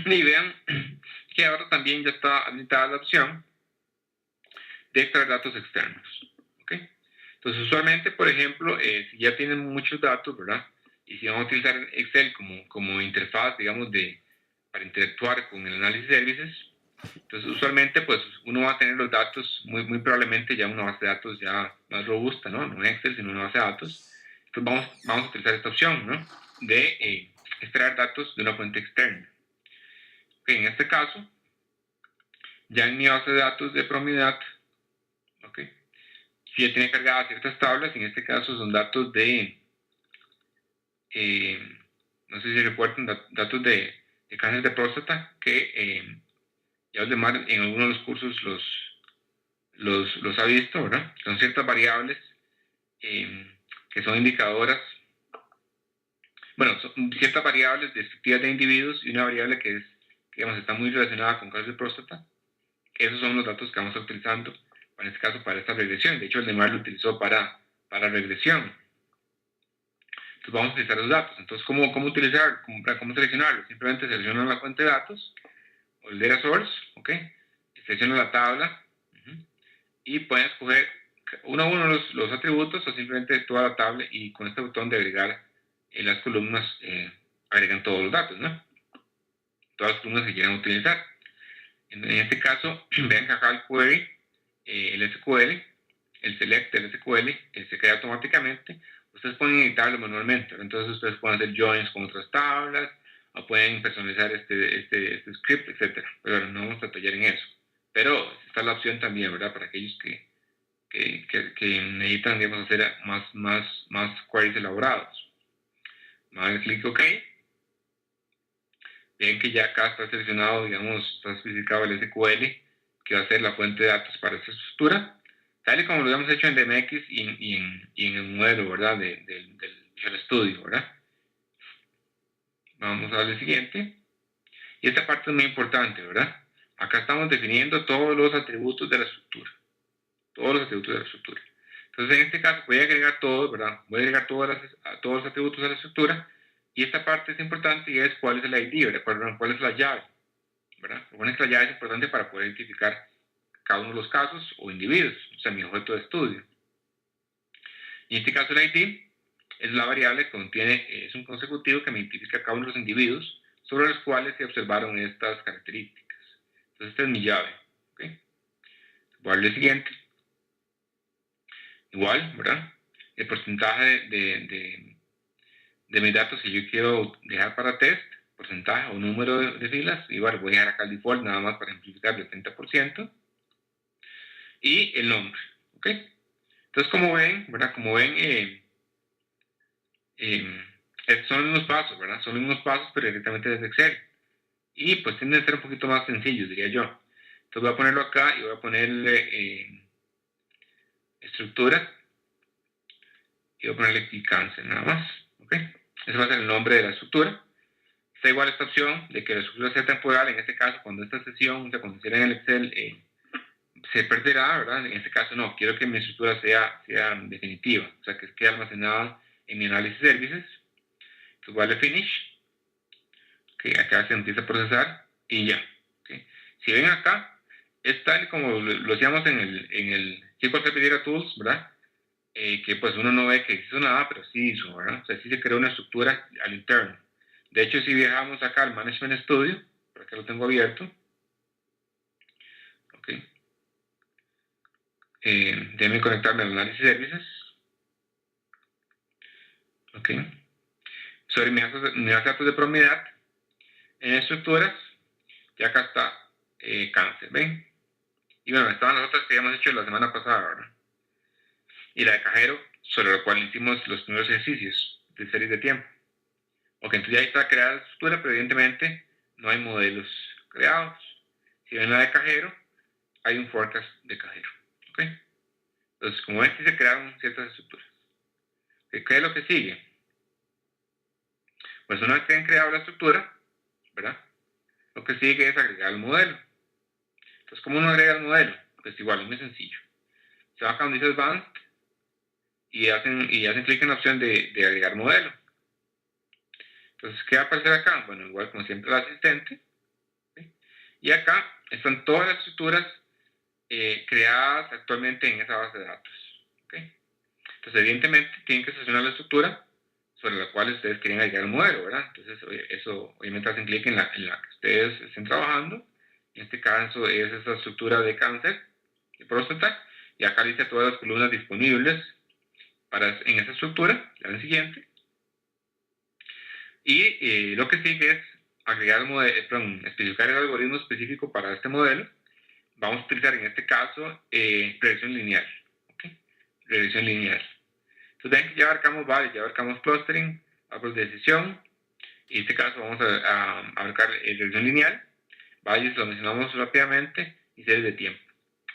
y vean que ahora también ya está habilitada la opción de extraer datos externos. ¿Okay? Entonces, usualmente, por ejemplo, si ya tienen muchos datos, ¿verdad? Y si vamos a utilizar Excel como interfaz, digamos, para interactuar con el análisis de servicios, entonces usualmente, pues, uno va a tener los datos, muy probablemente ya una base de datos ya más robusta, ¿no? No Excel, sino una base de datos. Entonces, vamos a utilizar esta opción, ¿no? De extraer datos de una fuente externa. Okay, en este caso, ya en mi base de datos de Promidad, okay, si ya tiene cargadas ciertas tablas, en este caso son datos de, no sé si recuerdan, datos de cáncer de próstata, que ya demás en algunos de los cursos los ha visto, ¿verdad? Son ciertas variables que son indicadoras, bueno, son ciertas variables descriptivas de individuos y una variable que es, digamos, está muy relacionada con cáncer de próstata. Esos son los datos que vamos a estar utilizando, en este caso, para esta regresión. De hecho, el DEMAR lo utilizó para regresión. Entonces, vamos a utilizar los datos. Entonces, ¿cómo utilizar? ¿Cómo seleccionarlo? Simplemente seleccionan la fuente de datos, o el data source, ¿ok? Seleccionan la tabla, y pueden escoger uno a uno los atributos, o simplemente toda la tabla, y con este botón de agregar en las columnas, agregan todos los datos, ¿no? Todas las columnas que quieran utilizar. En este caso, vean que acá el query, el SQL, el select del SQL, se crea automáticamente. Ustedes pueden editarlo manualmente, ¿no? Entonces ustedes pueden hacer joins con otras tablas, o pueden personalizar este script, etc. Pero bueno, no vamos a detallar en eso. Pero está la opción también, ¿verdad? Para aquellos que necesitan, digamos, hacer más queries elaborados. Van a dar clic OK. Ven que ya acá está seleccionado, digamos, está especificado el SQL, que va a ser la fuente de datos para esta estructura, tal y como lo habíamos hecho en DMX y en el modelo, ¿verdad? Del Visual Studio, ¿verdad? Vamos a darle siguiente. Y esta parte es muy importante, ¿verdad? Acá estamos definiendo todos los atributos de la estructura. Todos los atributos de la estructura. Entonces, en este caso, voy a agregar todos, ¿verdad? Voy a agregar todos los atributos a la estructura. Y esta parte es importante y es cuál es el ID, ¿verdad? ¿Cuál es la llave? ¿Verdad? Recuerden que la llave es importante para poder identificar cada uno de los casos o individuos, o sea, mi objeto de estudio. Y en este caso el ID es la variable que contiene, es un consecutivo que me identifica cada uno de los individuos sobre los cuales se observaron estas características. Entonces esta es mi llave. ¿Okay? Voy a darle siguiente. Igual, ¿verdad? El porcentaje de mis datos que yo quiero dejar para test, porcentaje o número de filas, igual voy a dejar acá el default nada más para simplificar el 30%. Y el nombre, ¿ok? Entonces, como ven, ¿verdad? Como ven, son los mismos pasos, ¿verdad? Son los mismos pasos, pero directamente desde Excel. Y pues tienden a ser un poquito más sencillos, diría yo. Entonces voy a ponerlo acá y voy a ponerle estructura. Y voy a ponerle aquí cancel, nada más, ¿ok? Ese va a ser el nombre de la estructura. Está igual esta opción de que la estructura sea temporal. En este caso, cuando esta sesión, o sea, cuando se en el Excel, se perderá, ¿verdad? En este caso no, quiero que mi estructura sea definitiva, o sea, que quede almacenada en mi análisis de servicios. Entonces voy a darle finish, que acá se empieza a procesar y ya. ¿Okay? Si ven acá, es tal como lo hacíamos en el SQL Server Data Tools, ¿verdad? que pues uno no ve que hizo nada, pero sí hizo, ¿verdad? O sea, sí se creó una estructura al interno. De hecho, si viajamos acá al Management Studio, por acá lo tengo abierto, ok, déjenme conectarme al Análisis Services, ok, sobre mi base de datos de probabilidad, en estructuras, y acá está cáncer, ¿ven? Y bueno, estaban las otras que habíamos hecho la semana pasada, ¿verdad? Y la de cajero, sobre la cual hicimos los primeros ejercicios de series de tiempo. Ok, entonces ya ahí está creada la estructura, pero evidentemente no hay modelos creados. Si ven la de cajero, hay un forecast de cajero. Ok, entonces como ven, sí se crearon ciertas estructuras. ¿Qué es lo que sigue? Pues una vez que han creado la estructura, ¿verdad? Lo que sigue es agregar el modelo. Entonces, ¿cómo uno agrega el modelo? Pues igual, es muy sencillo. Se va acá donde dice Advanced y hacen clic en la opción de agregar modelo. Entonces, ¿qué va a aparecer acá? Bueno, igual como siempre el asistente. ¿Sí? Y acá están todas las estructuras creadas actualmente en esa base de datos. ¿Okay? Entonces, evidentemente, tienen que seleccionar la estructura sobre la cual ustedes quieren agregar el modelo, ¿verdad? Entonces, eso obviamente hacen clic en la que ustedes estén trabajando. En este caso es esa estructura de cáncer, de próstata, y acá dice todas las columnas disponibles en esa estructura, la siguiente. Y lo que sigue es agregar especificar el algoritmo específico para este modelo. Vamos a utilizar en este caso regresión lineal. ¿Okay? Regresión lineal. Entonces ven que ya abarcamos varios, ya abarcamos clustering, árboles de decisión, y en este caso vamos a abarcar regresión lineal, valles lo mencionamos rápidamente, y series de tiempo.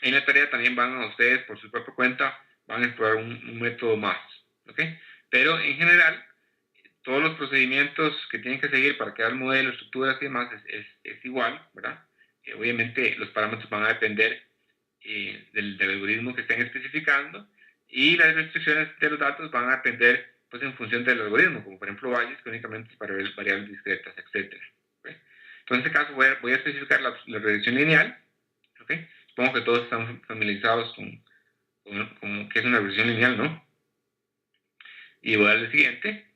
En la tarea también van a ustedes por su propia cuenta, van a explorar un método más. ¿Okay? Pero en general, todos los procedimientos que tienen que seguir para crear el modelo, estructuras y demás es igual, ¿verdad? Obviamente los parámetros van a depender del algoritmo que estén especificando y las restricciones de los datos van a depender pues en función del algoritmo, como por ejemplo valles que únicamente es para variables discretas, etc. ¿Okay? Entonces en este caso voy a especificar la regresión lineal. ¿Okay? Supongo que todos están familiarizados con qué es una regresión lineal, ¿no? Y voy a darle siguiente.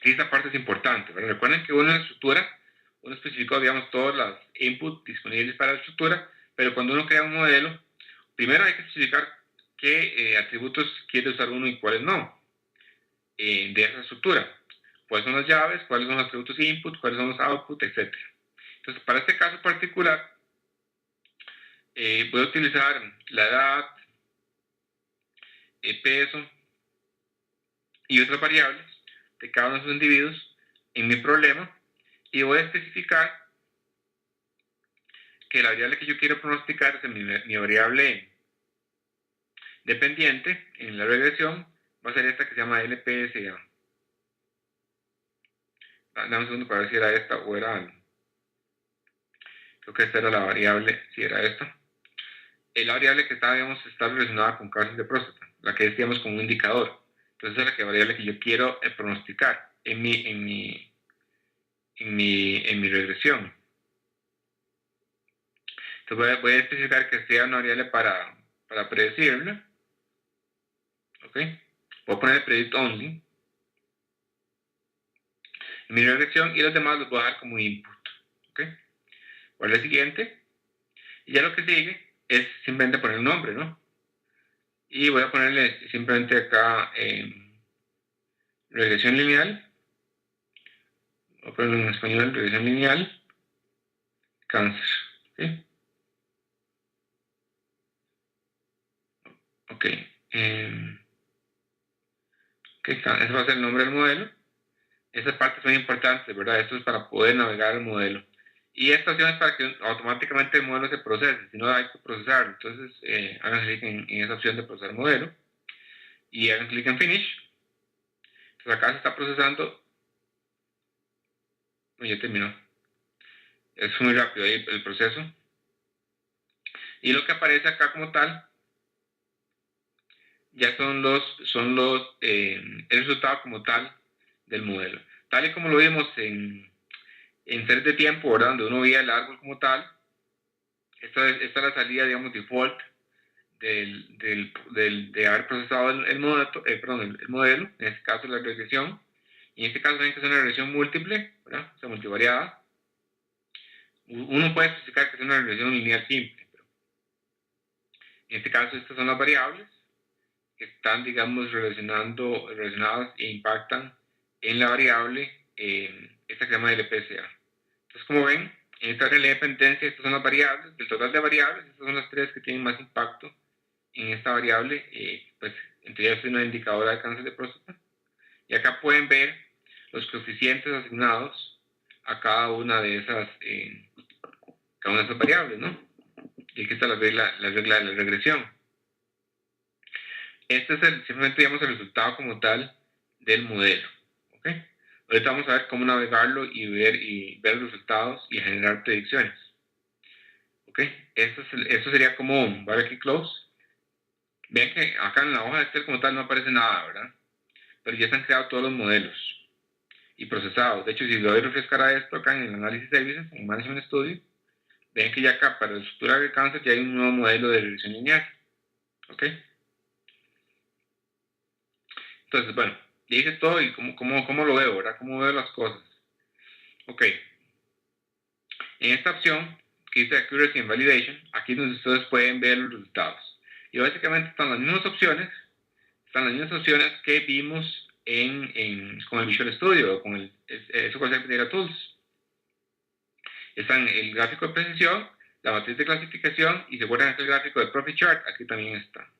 Y esta parte es importante, ¿verdad? Recuerden que una estructura, uno especificó, digamos, todos los inputs disponibles para la estructura, pero cuando uno crea un modelo, primero hay que especificar qué atributos quiere usar uno y cuáles no de esa estructura. Cuáles son las llaves, cuáles son los atributos input, cuáles son los output, etc. Entonces, para este caso particular, voy a utilizar la edad, peso y otras variables de cada uno de esos individuos en mi problema y voy a especificar que la variable que yo quiero pronosticar es mi variable dependiente en la regresión va a ser esta que se llama LPSA. Dame un segundo para ver si era esta o era, creo que esta era la variable, si era esta. La variable que está relacionada con cáncer de próstata, la que decíamos como un indicador. Entonces es la variable que yo quiero pronosticar en mi regresión. Entonces voy a especificar que sea una variable para predecirla. ¿Ok? Voy a poner predict only en mi regresión y los demás los voy a dar como input. ¿Ok? Voy a la siguiente. Y ya lo que sigue es simplemente poner un nombre, ¿no? Y voy a ponerle simplemente acá regresión lineal. Voy a ponerlo en español, regresión lineal, cáncer. ¿Sí? Ok. Ese va a ser el nombre del modelo. Esas partes son importantes, ¿verdad? Esto es para poder navegar el modelo. Y esta opción es para que automáticamente el modelo se procese, si no hay que procesarlo. Entonces, hagan clic en esa opción de procesar modelo y hagan clic en Finish. Entonces acá se está procesando. Ya terminó. Es muy rápido ahí el proceso. Y lo que aparece acá como tal, ya son el resultado como tal del modelo. Tal y como lo vimos en series de tiempo, ¿verdad? Donde uno veía el árbol como tal. Esta es la salida, digamos, default de haber procesado el modelo, en este caso la regresión, y en este caso ven que es una regresión múltiple, ¿verdad? O sea, multivariada. Uno puede especificar que es una regresión lineal simple, pero en este caso estas son las variables que están, digamos, relacionadas e impactan en la variable, esta que se llama LPCA. Entonces, como ven, en esta regla de dependencia, estas son las variables, del total de variables, estas son las tres que tienen más impacto en esta variable, pues entre ellas es una indicadora de cáncer de próstata. Y acá pueden ver los coeficientes asignados a cada una de esas variables, ¿no? Y aquí está la regla de la regresión. Este es simplemente, digamos, el resultado como tal del modelo. ¿Ok? Ahorita vamos a ver cómo navegarlo y ver los resultados y generar predicciones. ¿Ok? Esto sería como Variable Close. Ven que acá en la hoja de Excel como tal no aparece nada, ¿verdad? Pero ya se han creado todos los modelos y procesados. De hecho, si le doy a refrescar a esto acá en el Analysis Services, en Management Studio, ven que ya acá para la estructura del cáncer ya hay un nuevo modelo de regresión lineal. ¿Ok? Entonces, bueno, ya hice todo y cómo lo veo, ¿verdad? ¿Cómo veo las cosas? Ok. En esta opción que dice Accuracy and Validation, aquí es donde ustedes pueden ver los resultados. Y básicamente están las mismas opciones que vimos con el Visual Studio o con el SQL Data Tools. Están el gráfico de precisión, la matriz de clasificación y se guardan el gráfico de Profit Chart, aquí también está.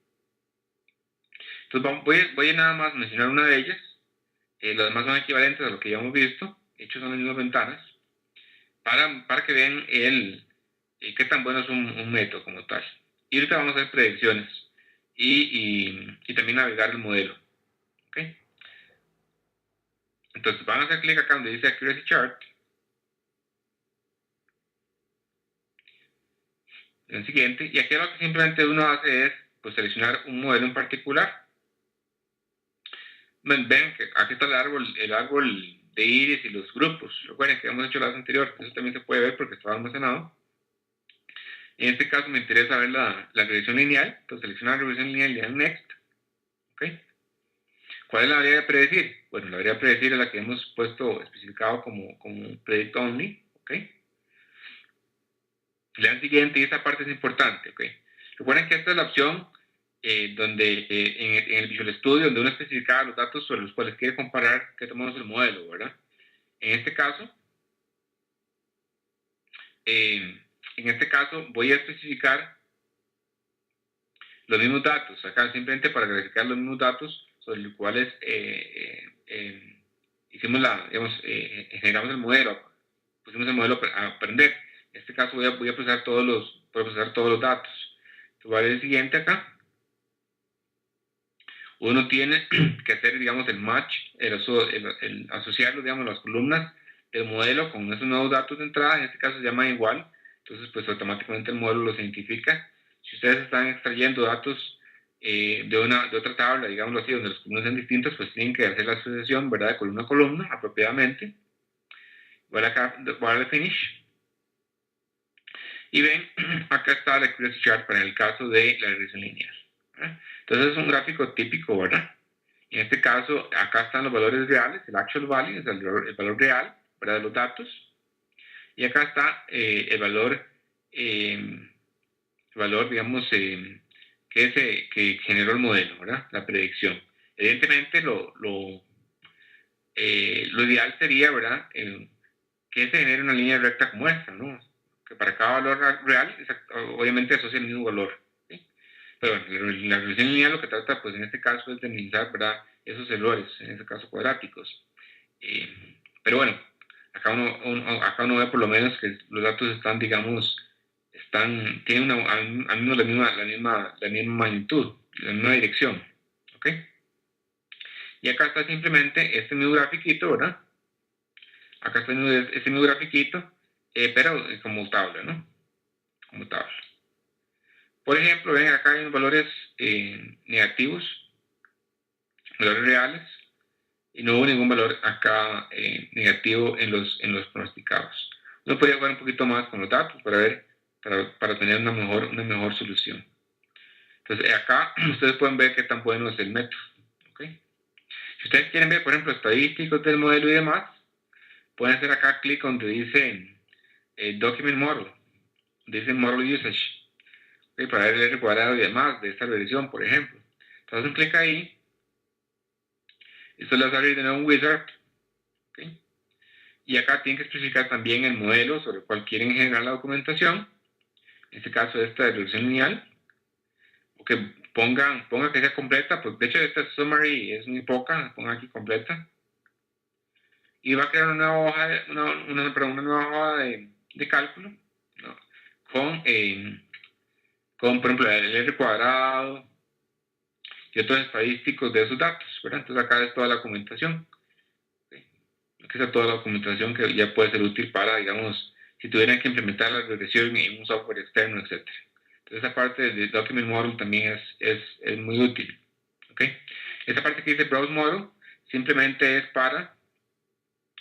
Entonces voy a nada más mencionar una de ellas. Los demás son equivalentes a lo que ya hemos visto. De hecho, son las mismas ventanas. Para que vean qué tan bueno es un método como tal. Y ahorita vamos a hacer predicciones y también navegar el modelo. ¿Okay? Entonces van a hacer clic acá donde dice Accuracy Chart. El siguiente, y aquí lo que simplemente uno hace es pues, seleccionar un modelo en particular. Ven que aquí está el árbol de iris y los grupos. Recuerden que hemos hecho la anterior, eso también se puede ver porque estaba almacenado. En este caso me interesa ver la regresión lineal, entonces seleccionar la regresión lineal y le dan Next. ¿Okay? ¿Cuál es la variable a predecir? Bueno, la variable a predecir es la que hemos especificado como Predict Only. ¿Okay? Le dan siguiente y esta parte es importante. ¿Okay? Recuerden que esta es la opción donde en el Visual Studio, donde uno especificaba los datos sobre los cuales quiere comparar que tomamos el modelo, ¿verdad? En este caso voy a especificar los mismos datos, acá simplemente para verificar los mismos datos sobre los cuales generamos el modelo, pusimos el modelo a aprender. En este caso voy a procesar todos los datos. Entonces voy a ver el siguiente acá. Uno tiene que hacer, digamos, el match, el asociarlo, digamos, las columnas del modelo con esos nuevos datos de entrada. En este caso se llama igual. Entonces, pues automáticamente el modelo los identifica. Si ustedes están extrayendo datos de otra tabla, digámoslo así, donde las columnas sean distintas, pues tienen que hacer la asociación, ¿verdad?, de columna a columna apropiadamente. Voy a darle Finish. Y ven, acá está la Accuracy Chart para el caso de la regresión lineal. Entonces es un gráfico típico, ¿verdad? En este caso, acá están los valores reales, el actual value es el valor real, ¿verdad?, de los datos. Y acá está el valor, digamos, que generó el modelo, ¿verdad?, la predicción. Evidentemente, lo ideal sería, ¿verdad?, que se genere una línea recta como esta, ¿no? Que para cada valor real, obviamente asocia el mismo valor. ¿Sí? Pero bueno, la regresión lineal lo que trata, pues en este caso, es de minimizar, ¿verdad?, esos errores, en este caso cuadráticos. Pero bueno, acá uno ve por lo menos que los datos están, digamos, tienen al menos la misma magnitud, la misma dirección. ¿Ok? Y acá está simplemente este mismo grafiquito, ¿verdad? Acá está este mismo grafiquito, pero como tabla, ¿no? Como tabla. Por ejemplo, ven acá hay unos valores negativos, valores reales, y no hubo ningún valor acá negativo en los pronosticados. Uno podría jugar un poquito más con los datos para tener una mejor solución. Entonces, acá ustedes pueden ver qué tan bueno es el método. ¿Okay? Si ustedes quieren ver, por ejemplo, estadísticos del modelo y demás, pueden hacer acá clic donde dice Document Model, dice Model Usage, ¿okay? Para ver el R cuadrado y demás de esta regresión, por ejemplo. Entonces, un clic ahí, esto le va a salir de nuevo un wizard, ¿okay? Y acá tienen que especificar también el modelo sobre el cual quieren generar la documentación, en este caso esta de regresión lineal, o que pongan que sea completa, pues de hecho esta summary es muy poca, pongan aquí completa, y va a crear una nueva hoja una nueva hoja de cálculo, ¿no? Con, por ejemplo, el R cuadrado y otros estadísticos de esos datos, ¿verdad? Entonces acá es toda la documentación. ¿Okay? Aquí está toda la documentación que ya puede ser útil para, digamos, si tuvieran que implementar la regresión en un software externo, etc. Entonces esa parte de Document Model también es muy útil. ¿Okay? Esta parte que dice Browse Model simplemente es para,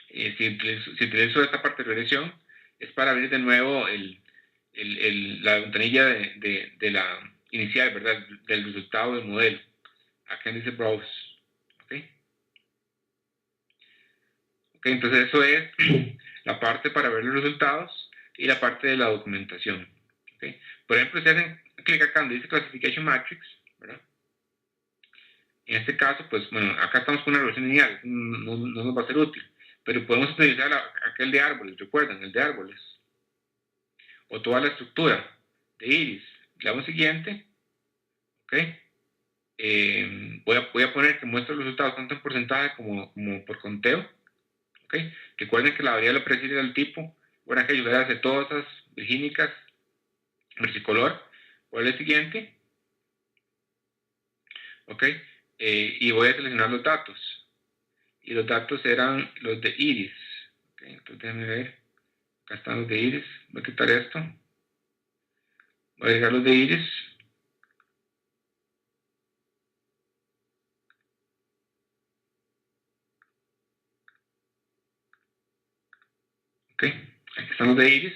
si utilizo esta parte de regresión, es para abrir de nuevo la ventanilla de la inicial, ¿verdad? Del resultado del modelo. Acá dice Browse. ¿Okay? Okay, entonces eso es la parte para ver los resultados y la parte de la documentación. ¿Okay? Por ejemplo, si hacen clic acá donde dice Classification Matrix, ¿verdad? En este caso, pues bueno, acá estamos con una regresión lineal, no nos va a ser útil, pero podemos utilizar aquel de árboles, recuerdan, el de árboles, o toda la estructura de iris. Le damos siguiente, ¿ok? Voy a poner que muestre los resultados tanto en porcentaje como por conteo. ¿Okay? Recuerden que la variable precisa del tipo, bueno, aquello de acetosas, virgínicas, versicolor. Voy al siguiente. ¿Ok? Y voy a seleccionar los datos. Y los datos eran los de iris. ¿Ok? Entonces déjenme ver. Acá están los de iris. Voy a quitar esto. Voy a agregar los de iris. ¿Ok? Aquí están los de iris.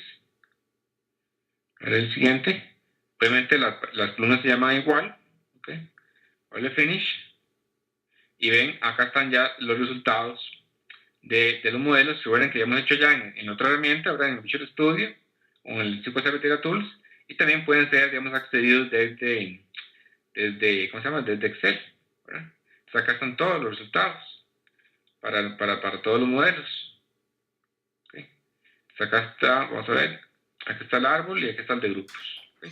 Ahora el siguiente. Obviamente las columnas se llaman igual. ¿Ok? Voy a finish. Y ven, acá están ya los resultados de los modelos. Recuerden que ya hemos hecho ya en otra herramienta, ¿verdad? En Visual Studio o en el SQL Data Tools. Y también pueden ser, digamos, accedidos ¿cómo se llama? Desde Excel, ¿verdad? Entonces acá están todos los resultados para todos los modelos. ¿Okay? Entonces acá está, vamos a ver, aquí está el árbol y aquí está el de grupos. ¿Okay?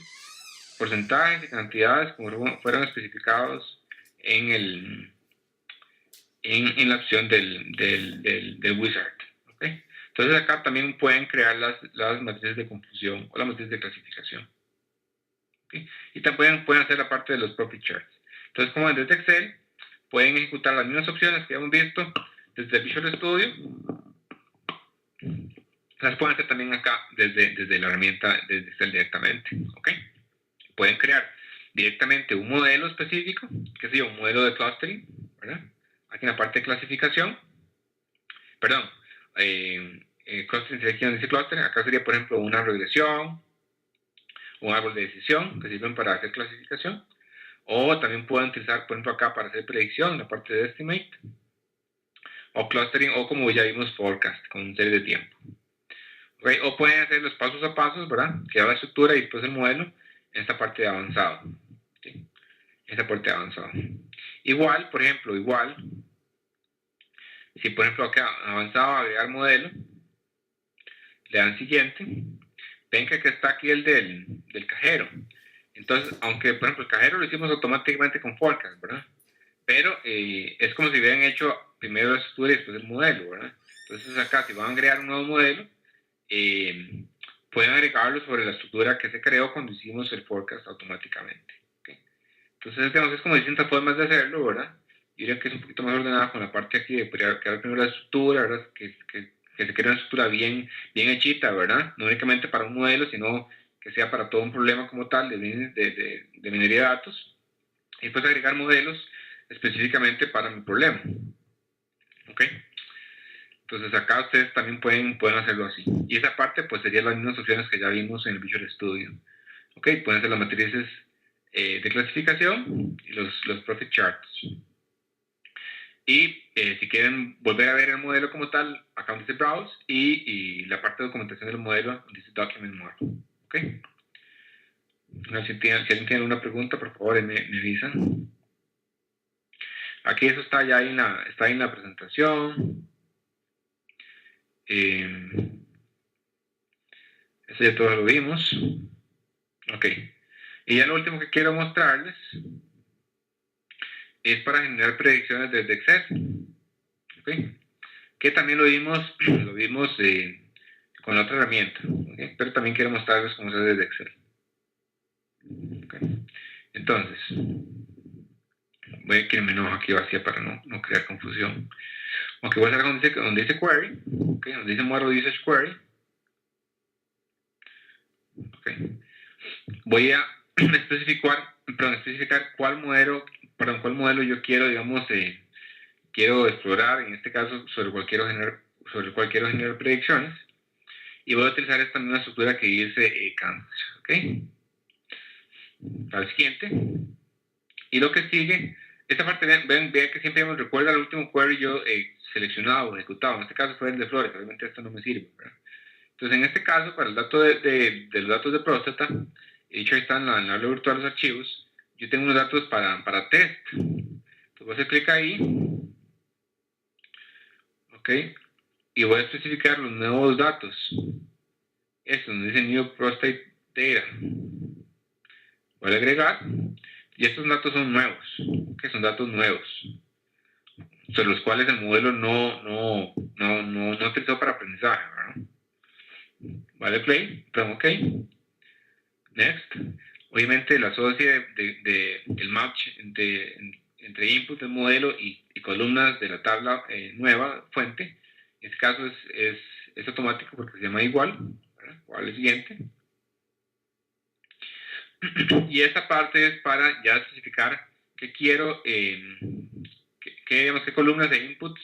Porcentajes y cantidades como fueron especificados en la opción del wizard. ¿Okay? Entonces acá también pueden crear las matrices de confusión o las matrices de clasificación. ¿Okay? Y también pueden hacer la parte de los profit charts. Entonces, como desde Excel, pueden ejecutar las mismas opciones que hemos visto desde Visual Studio. Las pueden hacer también acá desde la herramienta desde Excel directamente. ¿Okay? Pueden crear directamente un modelo específico, que sería un modelo de clustering, ¿verdad? Aquí en la parte de clasificación, perdón, clustering sería aquí donde dice clustering, acá sería por ejemplo una regresión, un árbol de decisión que sirven para hacer clasificación, o también pueden utilizar por ejemplo acá para hacer predicción, la parte de estimate, o clustering, o como ya vimos forecast, con serie de tiempo. ¿Okay? O pueden hacer los pasos a pasos, ¿verdad? Que da la estructura y después el modelo en esta parte de avanzado. ¿Sí? Esta parte de avanzado. Igual, por ejemplo, si por ejemplo acá avanzado agregar modelo, le dan siguiente, ven que aquí está aquí el del cajero. Entonces, aunque por ejemplo el cajero lo hicimos automáticamente con forecast, ¿verdad? Pero es como si hubieran hecho primero la estructura y después el modelo, ¿verdad? Entonces acá si van a crear un nuevo modelo, pueden agregarlo sobre la estructura que se creó cuando hicimos el forecast automáticamente. ¿Okay? Entonces, digamos, es como distintas formas de hacerlo, ¿verdad? Yo diría que es un poquito más ordenada con la parte aquí de crear primero la estructura, ¿verdad? Que se cree una estructura bien hechita, ¿verdad? No únicamente para un modelo, sino que sea para todo un problema como tal de minería de datos. Y después agregar modelos específicamente para mi problema. ¿Ok? Entonces acá ustedes también pueden hacerlo así. Y esa parte pues serían las mismas opciones que ya vimos en el Visual Studio. Ok, pueden ser las matrices de clasificación y los profit charts. Y si quieren volver a ver el modelo como tal, acá donde dice Browse y la parte de documentación del modelo donde dice Document Model. ¿Ok? Si alguien tiene alguna pregunta, por favor me avisan. Aquí eso está ya está en la presentación. Eso ya todo lo vimos. Ok. Y ya lo último que quiero mostrarles es para generar predicciones desde Excel. ¿Okay? Que también lo vimos con la otra herramienta. ¿Okay? Pero también quiero mostrarles cómo se hace desde Excel. ¿Okay? Entonces, voy a escribir mi hoja aquí vacía para no crear confusión. Ok, voy a hacer donde dice query, okay, donde dice model usage query. Okay. Voy a especificar cuál modelo yo quiero, digamos, quiero explorar, en este caso, sobre el cual quiero generar predicciones. Y voy a utilizar esta misma estructura que dice canvas. ¿Ok? Al siguiente. Y lo que sigue, esta parte, vean que siempre me recuerda al último query yo seleccionado o ejecutado. En este caso fue el de flores, obviamente esto no me sirve, ¿verdad? Entonces, en este caso, para el dato de los datos de próstata, dicho ahí está en la aula virtual de los archivos, yo tengo unos datos para test. Entonces, voy a hacer clic ahí. Ok. Y voy a especificar los nuevos datos. Esto donde dice New Prostate Data. Voy a agregar. Y estos datos son nuevos. Que son datos nuevos. Sobre los cuales el modelo no utilizó para aprendizaje, ¿verdad? Vale, play. Pongo OK. Next. Obviamente la asocia el match entre input del modelo y columnas de la tabla nueva, fuente. En este caso es automático porque se llama igual. ¿Cuál es el siguiente? Y esta parte es para ya especificar qué quiero, qué columnas de inputs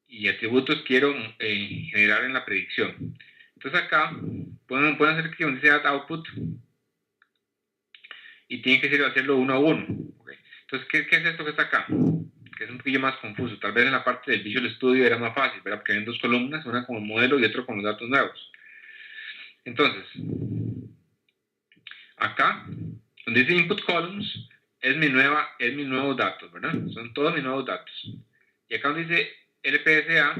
y atributos quiero generar en la predicción. Entonces acá pueden hacer que donde dice add output y tienen que hacerlo uno a uno. ¿Okay? Entonces, ¿qué es esto que está acá? Que es un poquillo más confuso. Tal vez en la parte del Visual Studio era más fácil, ¿verdad? Porque hay dos columnas, una con el modelo y otra con los datos nuevos. Entonces, acá, donde dice Input Columns, es mi nuevo datos, ¿verdad? Son todos mis nuevos datos. Y acá donde dice LPSA,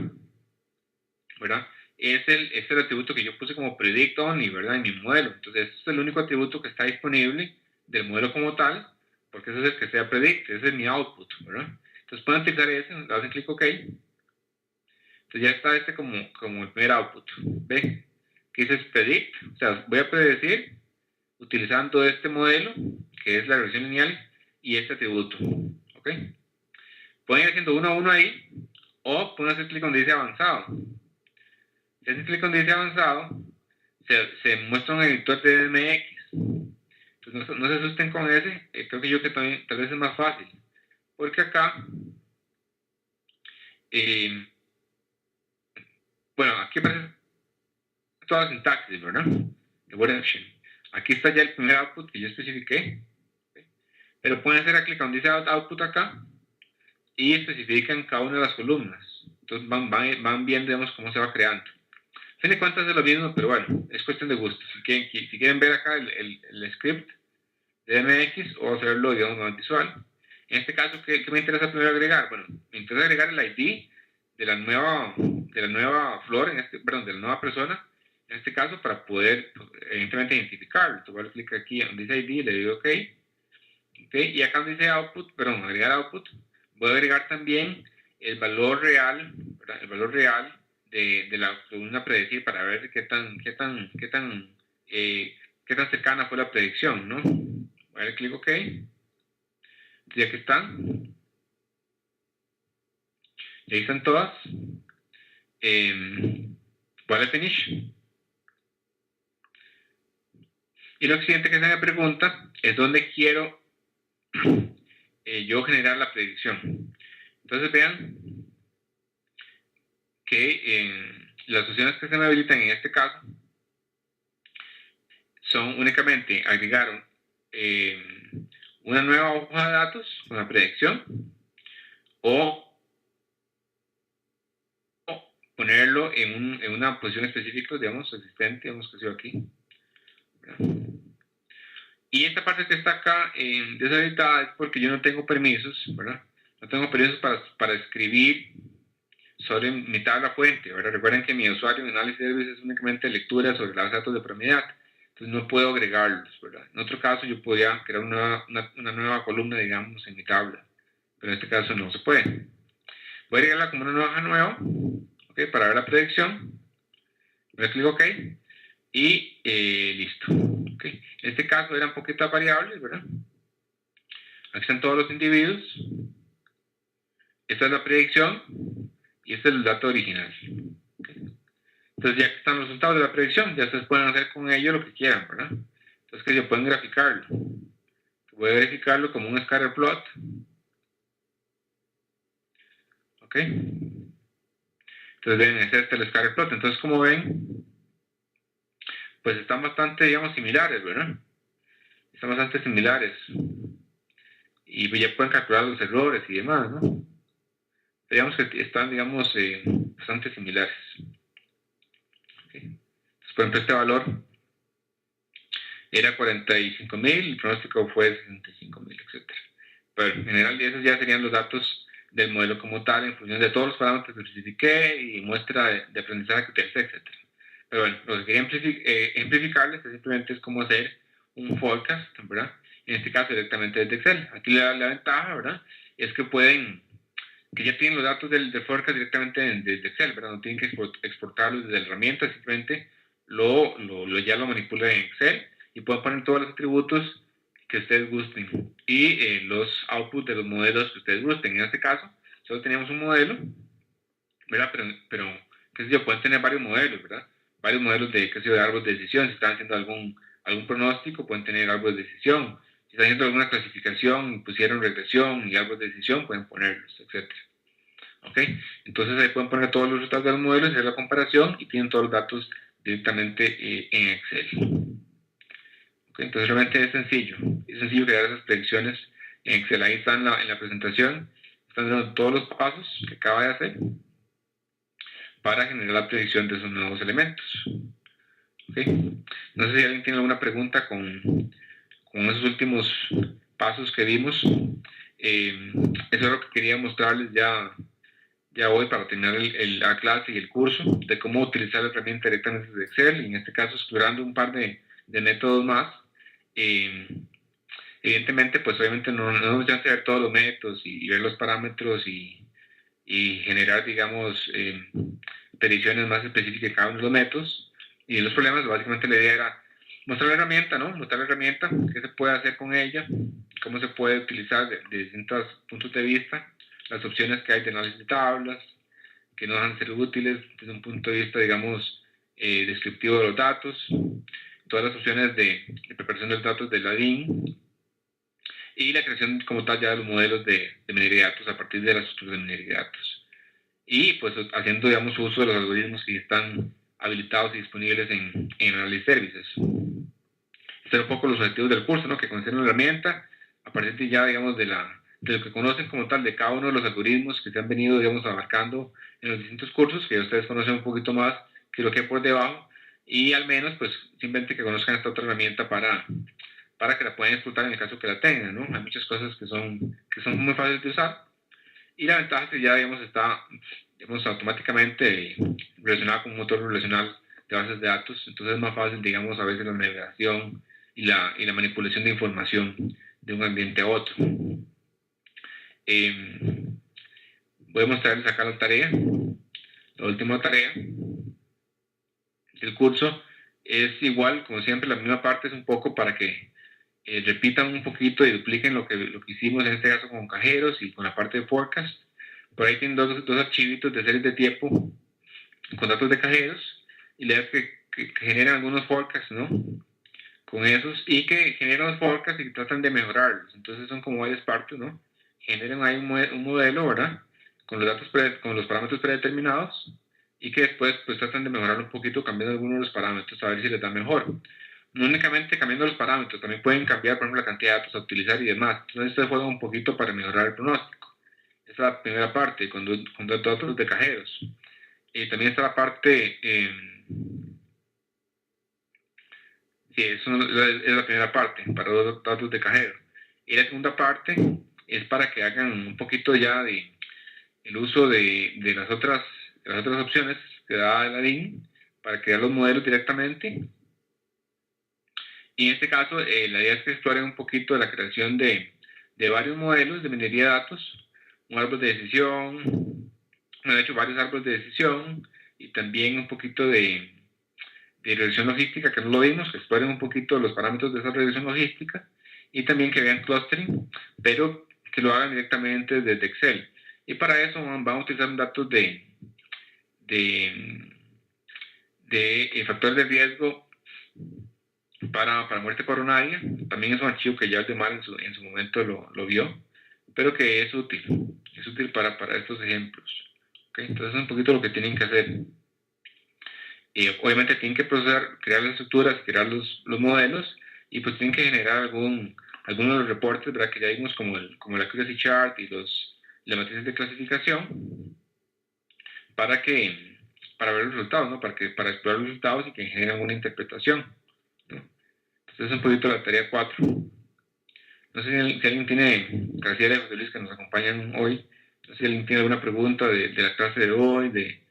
¿verdad? Es el atributo que yo puse como predict only, ¿verdad? En mi modelo. Entonces, este es el único atributo que está disponible del modelo como tal, porque ese es el que sea predict, ese es mi output, ¿verdad? Entonces, pueden utilizar ese, le hacen clic OK. Entonces, ya está este como el primer output. ¿Ve? Que dice predict, o sea, voy a predecir utilizando este modelo, que es la regresión lineal, y este atributo. ¿Ok? Pueden ir haciendo uno a uno ahí, o pueden hacer clic donde dice avanzado. Si hacen clic donde dice avanzado, se muestra un editor de DMX. Entonces no se asusten con ese, creo que también, tal vez es más fácil. Porque acá, bueno, aquí aparece toda la sintaxis, ¿verdad? De word action. Aquí está ya el primer output que yo especifiqué. Pero pueden hacer clic donde dice output acá y especifican cada una de las columnas. Entonces van viendo, digamos, cómo se va creando. A fin de cuentas es lo mismo, pero bueno, es cuestión de gusto. Si quieren ver acá el script de MX o hacerlo, digamos, más visual. En este caso, ¿qué me interesa primero agregar? Bueno, me interesa agregar el ID de la nueva flor, de la nueva persona, en este caso, para poder, evidentemente, identificarlo. Entonces, voy a dar clic aquí donde dice ID, le digo OK. Y acá donde dice output, agregar output, voy a agregar también el valor real, ¿verdad? El valor real de la columna predecir para ver qué tan cercana fue la predicción, ¿no? Voy a dar clic OK. Y aquí están. Y ahí están todas. Voy a dar finish. Y lo siguiente que se me pregunta es dónde quiero yo generar la predicción. Entonces vean que las opciones que se me habilitan en este caso son únicamente agregar una nueva hoja de datos con la predicción o ponerlo en una posición específica, digamos, existente, digamos que sea aquí. ¿Verdad? Y esta parte que está acá deshabilitada es porque yo no tengo permisos, ¿verdad? No tengo permisos para escribir sobre mi tabla fuente, ¿verdad? Recuerden que mi usuario en Analysis Service es únicamente lectura sobre los datos de propiedad, entonces no puedo agregarlos, ¿verdad? En otro caso yo podría crear una nueva columna, digamos, en mi tabla, pero en este caso no se puede. Voy a agregarla como una nueva hoja nueva, ¿ok? Para ver la predicción, le clic OK y listo. ¿Okay? En este caso eran poquitas variables, ¿verdad? Aquí están todos los individuos. Esta es la predicción y este es el dato original. ¿Okay? Entonces ya que están los resultados de la predicción, ya ustedes pueden hacer con ello lo que quieran, ¿verdad? Entonces que ya pueden graficarlo. Voy a verificarlo como un scatter plot. ¿Ok? Entonces ven, es este el scatter plot. Entonces como ven, pues están bastante, digamos, similares, ¿verdad? Están bastante similares. Y ya pueden calcular los errores y demás, ¿no? Digamos que están, digamos, bastante similares. ¿Okay? Entonces, por ejemplo, este valor era 45.000, el pronóstico fue 65.000, etc. Pero en general esos ya serían los datos del modelo como tal en función de todos los parámetros que especifiqué y muestra de aprendizaje que utilicé, etc. Pero bueno, lo que quería ejemplificarles simplemente es cómo hacer un forecast, ¿verdad? En este caso directamente desde Excel. Aquí la ventaja, ¿verdad? Es que que ya tienen los datos del forecast directamente desde Excel, ¿verdad? No tienen que exportarlos desde la herramienta, simplemente ya lo manipulan en Excel y pueden poner todos los atributos que ustedes gusten y los outputs de los modelos que ustedes gusten. En este caso, solo teníamos un modelo, ¿verdad? Pero qué sé yo, pueden tener varios modelos, ¿verdad? Varios modelos de, qué sé yo, de árboles de decisión. Si están haciendo algún pronóstico, pueden tener árboles de decisión. Si están haciendo alguna clasificación, pusieron regresión y árboles de decisión, pueden ponerlos, etc. ¿Ok? Entonces ahí pueden poner todos los resultados de los modelos, hacer la comparación y tienen todos los datos directamente en Excel. ¿Ok? Entonces realmente es sencillo crear esas predicciones en Excel. Ahí están en la presentación, están dando todos los pasos que acaba de hacer para generar la predicción de esos nuevos elementos. ¿Okay? No sé si alguien tiene alguna pregunta con esos últimos pasos que vimos. Eso es lo que quería mostrarles ya hoy para terminar la clase y el curso de cómo utilizar la herramienta directamente desde Excel, y en este caso explorando un par de métodos más. Evidentemente, pues obviamente no nos chance de ver todos los métodos y ver los parámetros y generar, digamos, predicciones más específicas de cada uno de los métodos. Y los problemas, básicamente la idea era mostrar la herramienta, ¿no? Mostrar la herramienta, qué se puede hacer con ella, cómo se puede utilizar de distintos puntos de vista, las opciones que hay de análisis de tablas, que nos van a ser útiles desde un punto de vista, digamos, descriptivo de los datos, todas las opciones de preparación de los datos de la DIN y la creación como tal ya de los modelos de minería de datos a partir de las estructuras de minería de datos. Y pues haciendo, digamos, uso de los algoritmos que están habilitados y disponibles en Analysis Services. Estos son un poco los objetivos del curso, ¿no? Que conocen la herramienta, a partir de ya, digamos, de lo que conocen como tal de cada uno de los algoritmos que se han venido, digamos, abarcando en los distintos cursos, que ustedes conocen un poquito más que lo que hay por debajo, y al menos, pues, simplemente que conozcan esta otra herramienta para que la puedan explotar en el caso que la tengan, ¿no? Hay muchas cosas que son muy fáciles de usar, y la ventaja es que ya, digamos, está, digamos, automáticamente relacionada con un motor relacional de bases de datos, entonces es más fácil, digamos, a veces la navegación y la manipulación de información de un ambiente a otro. Voy a mostrarles acá la tarea. La última tarea del curso es igual, como siempre, la misma parte es un poco para que repitan un poquito y dupliquen lo que hicimos en este caso con cajeros y con la parte de forecast. Por ahí tienen dos archivitos de series de tiempo con datos de cajeros y le das que generan algunos forecasts, ¿no? Con esos y que generan los forecasts y tratan de mejorarlos. Entonces son como varias partes, ¿no? Generan ahí un modelo, ¿verdad? Con los datos con los parámetros predeterminados y que después pues tratan de mejorar un poquito cambiando algunos de los parámetros a ver si les da mejor. no únicamente cambiando los parámetros, también pueden cambiar, por ejemplo, la cantidad de datos a utilizar y demás. Entonces, esto juega un poquito para mejorar el pronóstico. Esa es la primera parte, con datos de cajeros. Y también está la parte, sí, eso es la primera parte, para los datos de cajero. Y la segunda parte es para que hagan un poquito ya de el uso de las otras opciones que da el ADIN para crear los modelos directamente. Y en este caso, la idea es que exploren un poquito la creación de varios modelos de minería de datos, un árbol de decisión, de hecho varios árboles de decisión, y también un poquito de regresión logística, que no lo vimos, que exploren un poquito los parámetros de esa regresión logística, y también que vean clustering, pero que lo hagan directamente desde Excel. Y para eso vamos a utilizar datos de factores de riesgo para muerte coronaria. También es un archivo que ya Aldemar en su momento lo vio, pero que es útil para estos ejemplos. ¿Okay? Entonces es un poquito lo que tienen que hacer. Obviamente tienen que procesar, crear las estructuras, crear los modelos, y pues tienen que generar algunos de los reportes, ¿verdad? Que ya vimos como la accuracy chart y las matrices de clasificación para ver los resultados, ¿no? Para explorar los resultados y que generen una interpretación, ¿no? Entonces es un poquito la tarea 4. No sé si alguien tiene, Graciela y José Luis, que nos acompañan hoy, no sé si alguien tiene alguna pregunta de la clase de hoy, de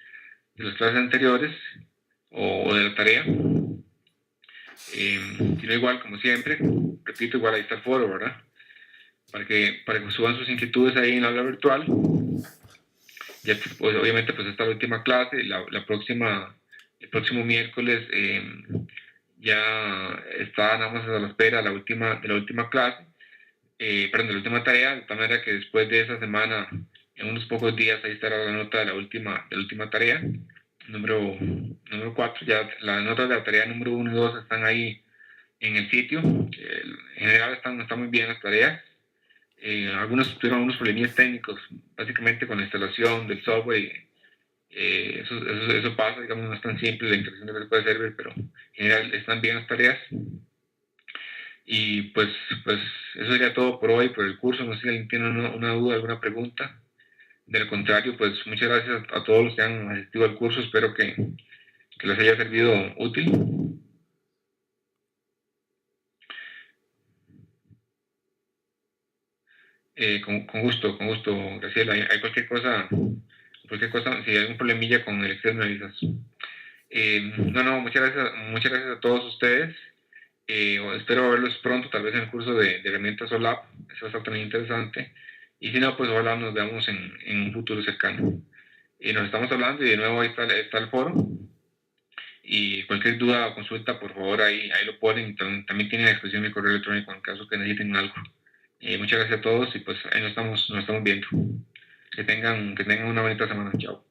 las clases anteriores o de la tarea. Si no, igual, como siempre, repito, igual ahí está el foro, ¿verdad? Para que suban sus inquietudes ahí en la aula virtual. Ya, pues, obviamente, pues está la última clase, el próximo miércoles ya está nada más a la espera de la última clase, perdón, de la última tarea, de tal manera que después de esa semana, en unos pocos días, ahí estará la nota de la última tarea, número 4, ya las notas de la tarea número 1 y 2 están ahí en el sitio. En general están muy bien las tareas. Algunos tuvieron algunos problemas técnicos, básicamente con la instalación del software. Eso pasa, digamos, no es tan simple la instalación del SQL Server, pero en general están bien las tareas. Y pues eso sería todo por hoy, por el curso. No sé si alguien tiene una duda, alguna pregunta. De lo contrario, pues muchas gracias a todos los que han asistido al curso. Espero que les haya servido útil. Con gusto, Graciela. Hay cualquier cosa, si hay algún problemilla con el Excel me avisas. No, muchas gracias a todos ustedes. Espero verlos pronto, tal vez en el curso de herramientas OLAP. Eso va a estar también interesante. Y si no, pues ojalá nos veamos en un futuro cercano. Nos estamos hablando y de nuevo ahí está el foro. Y cualquier duda o consulta, por favor, ahí lo ponen. También tienen a disposición mi correo electrónico en caso que necesiten algo. Muchas gracias a todos y pues ahí nos estamos viendo. Que tengan una bonita semana. Chao.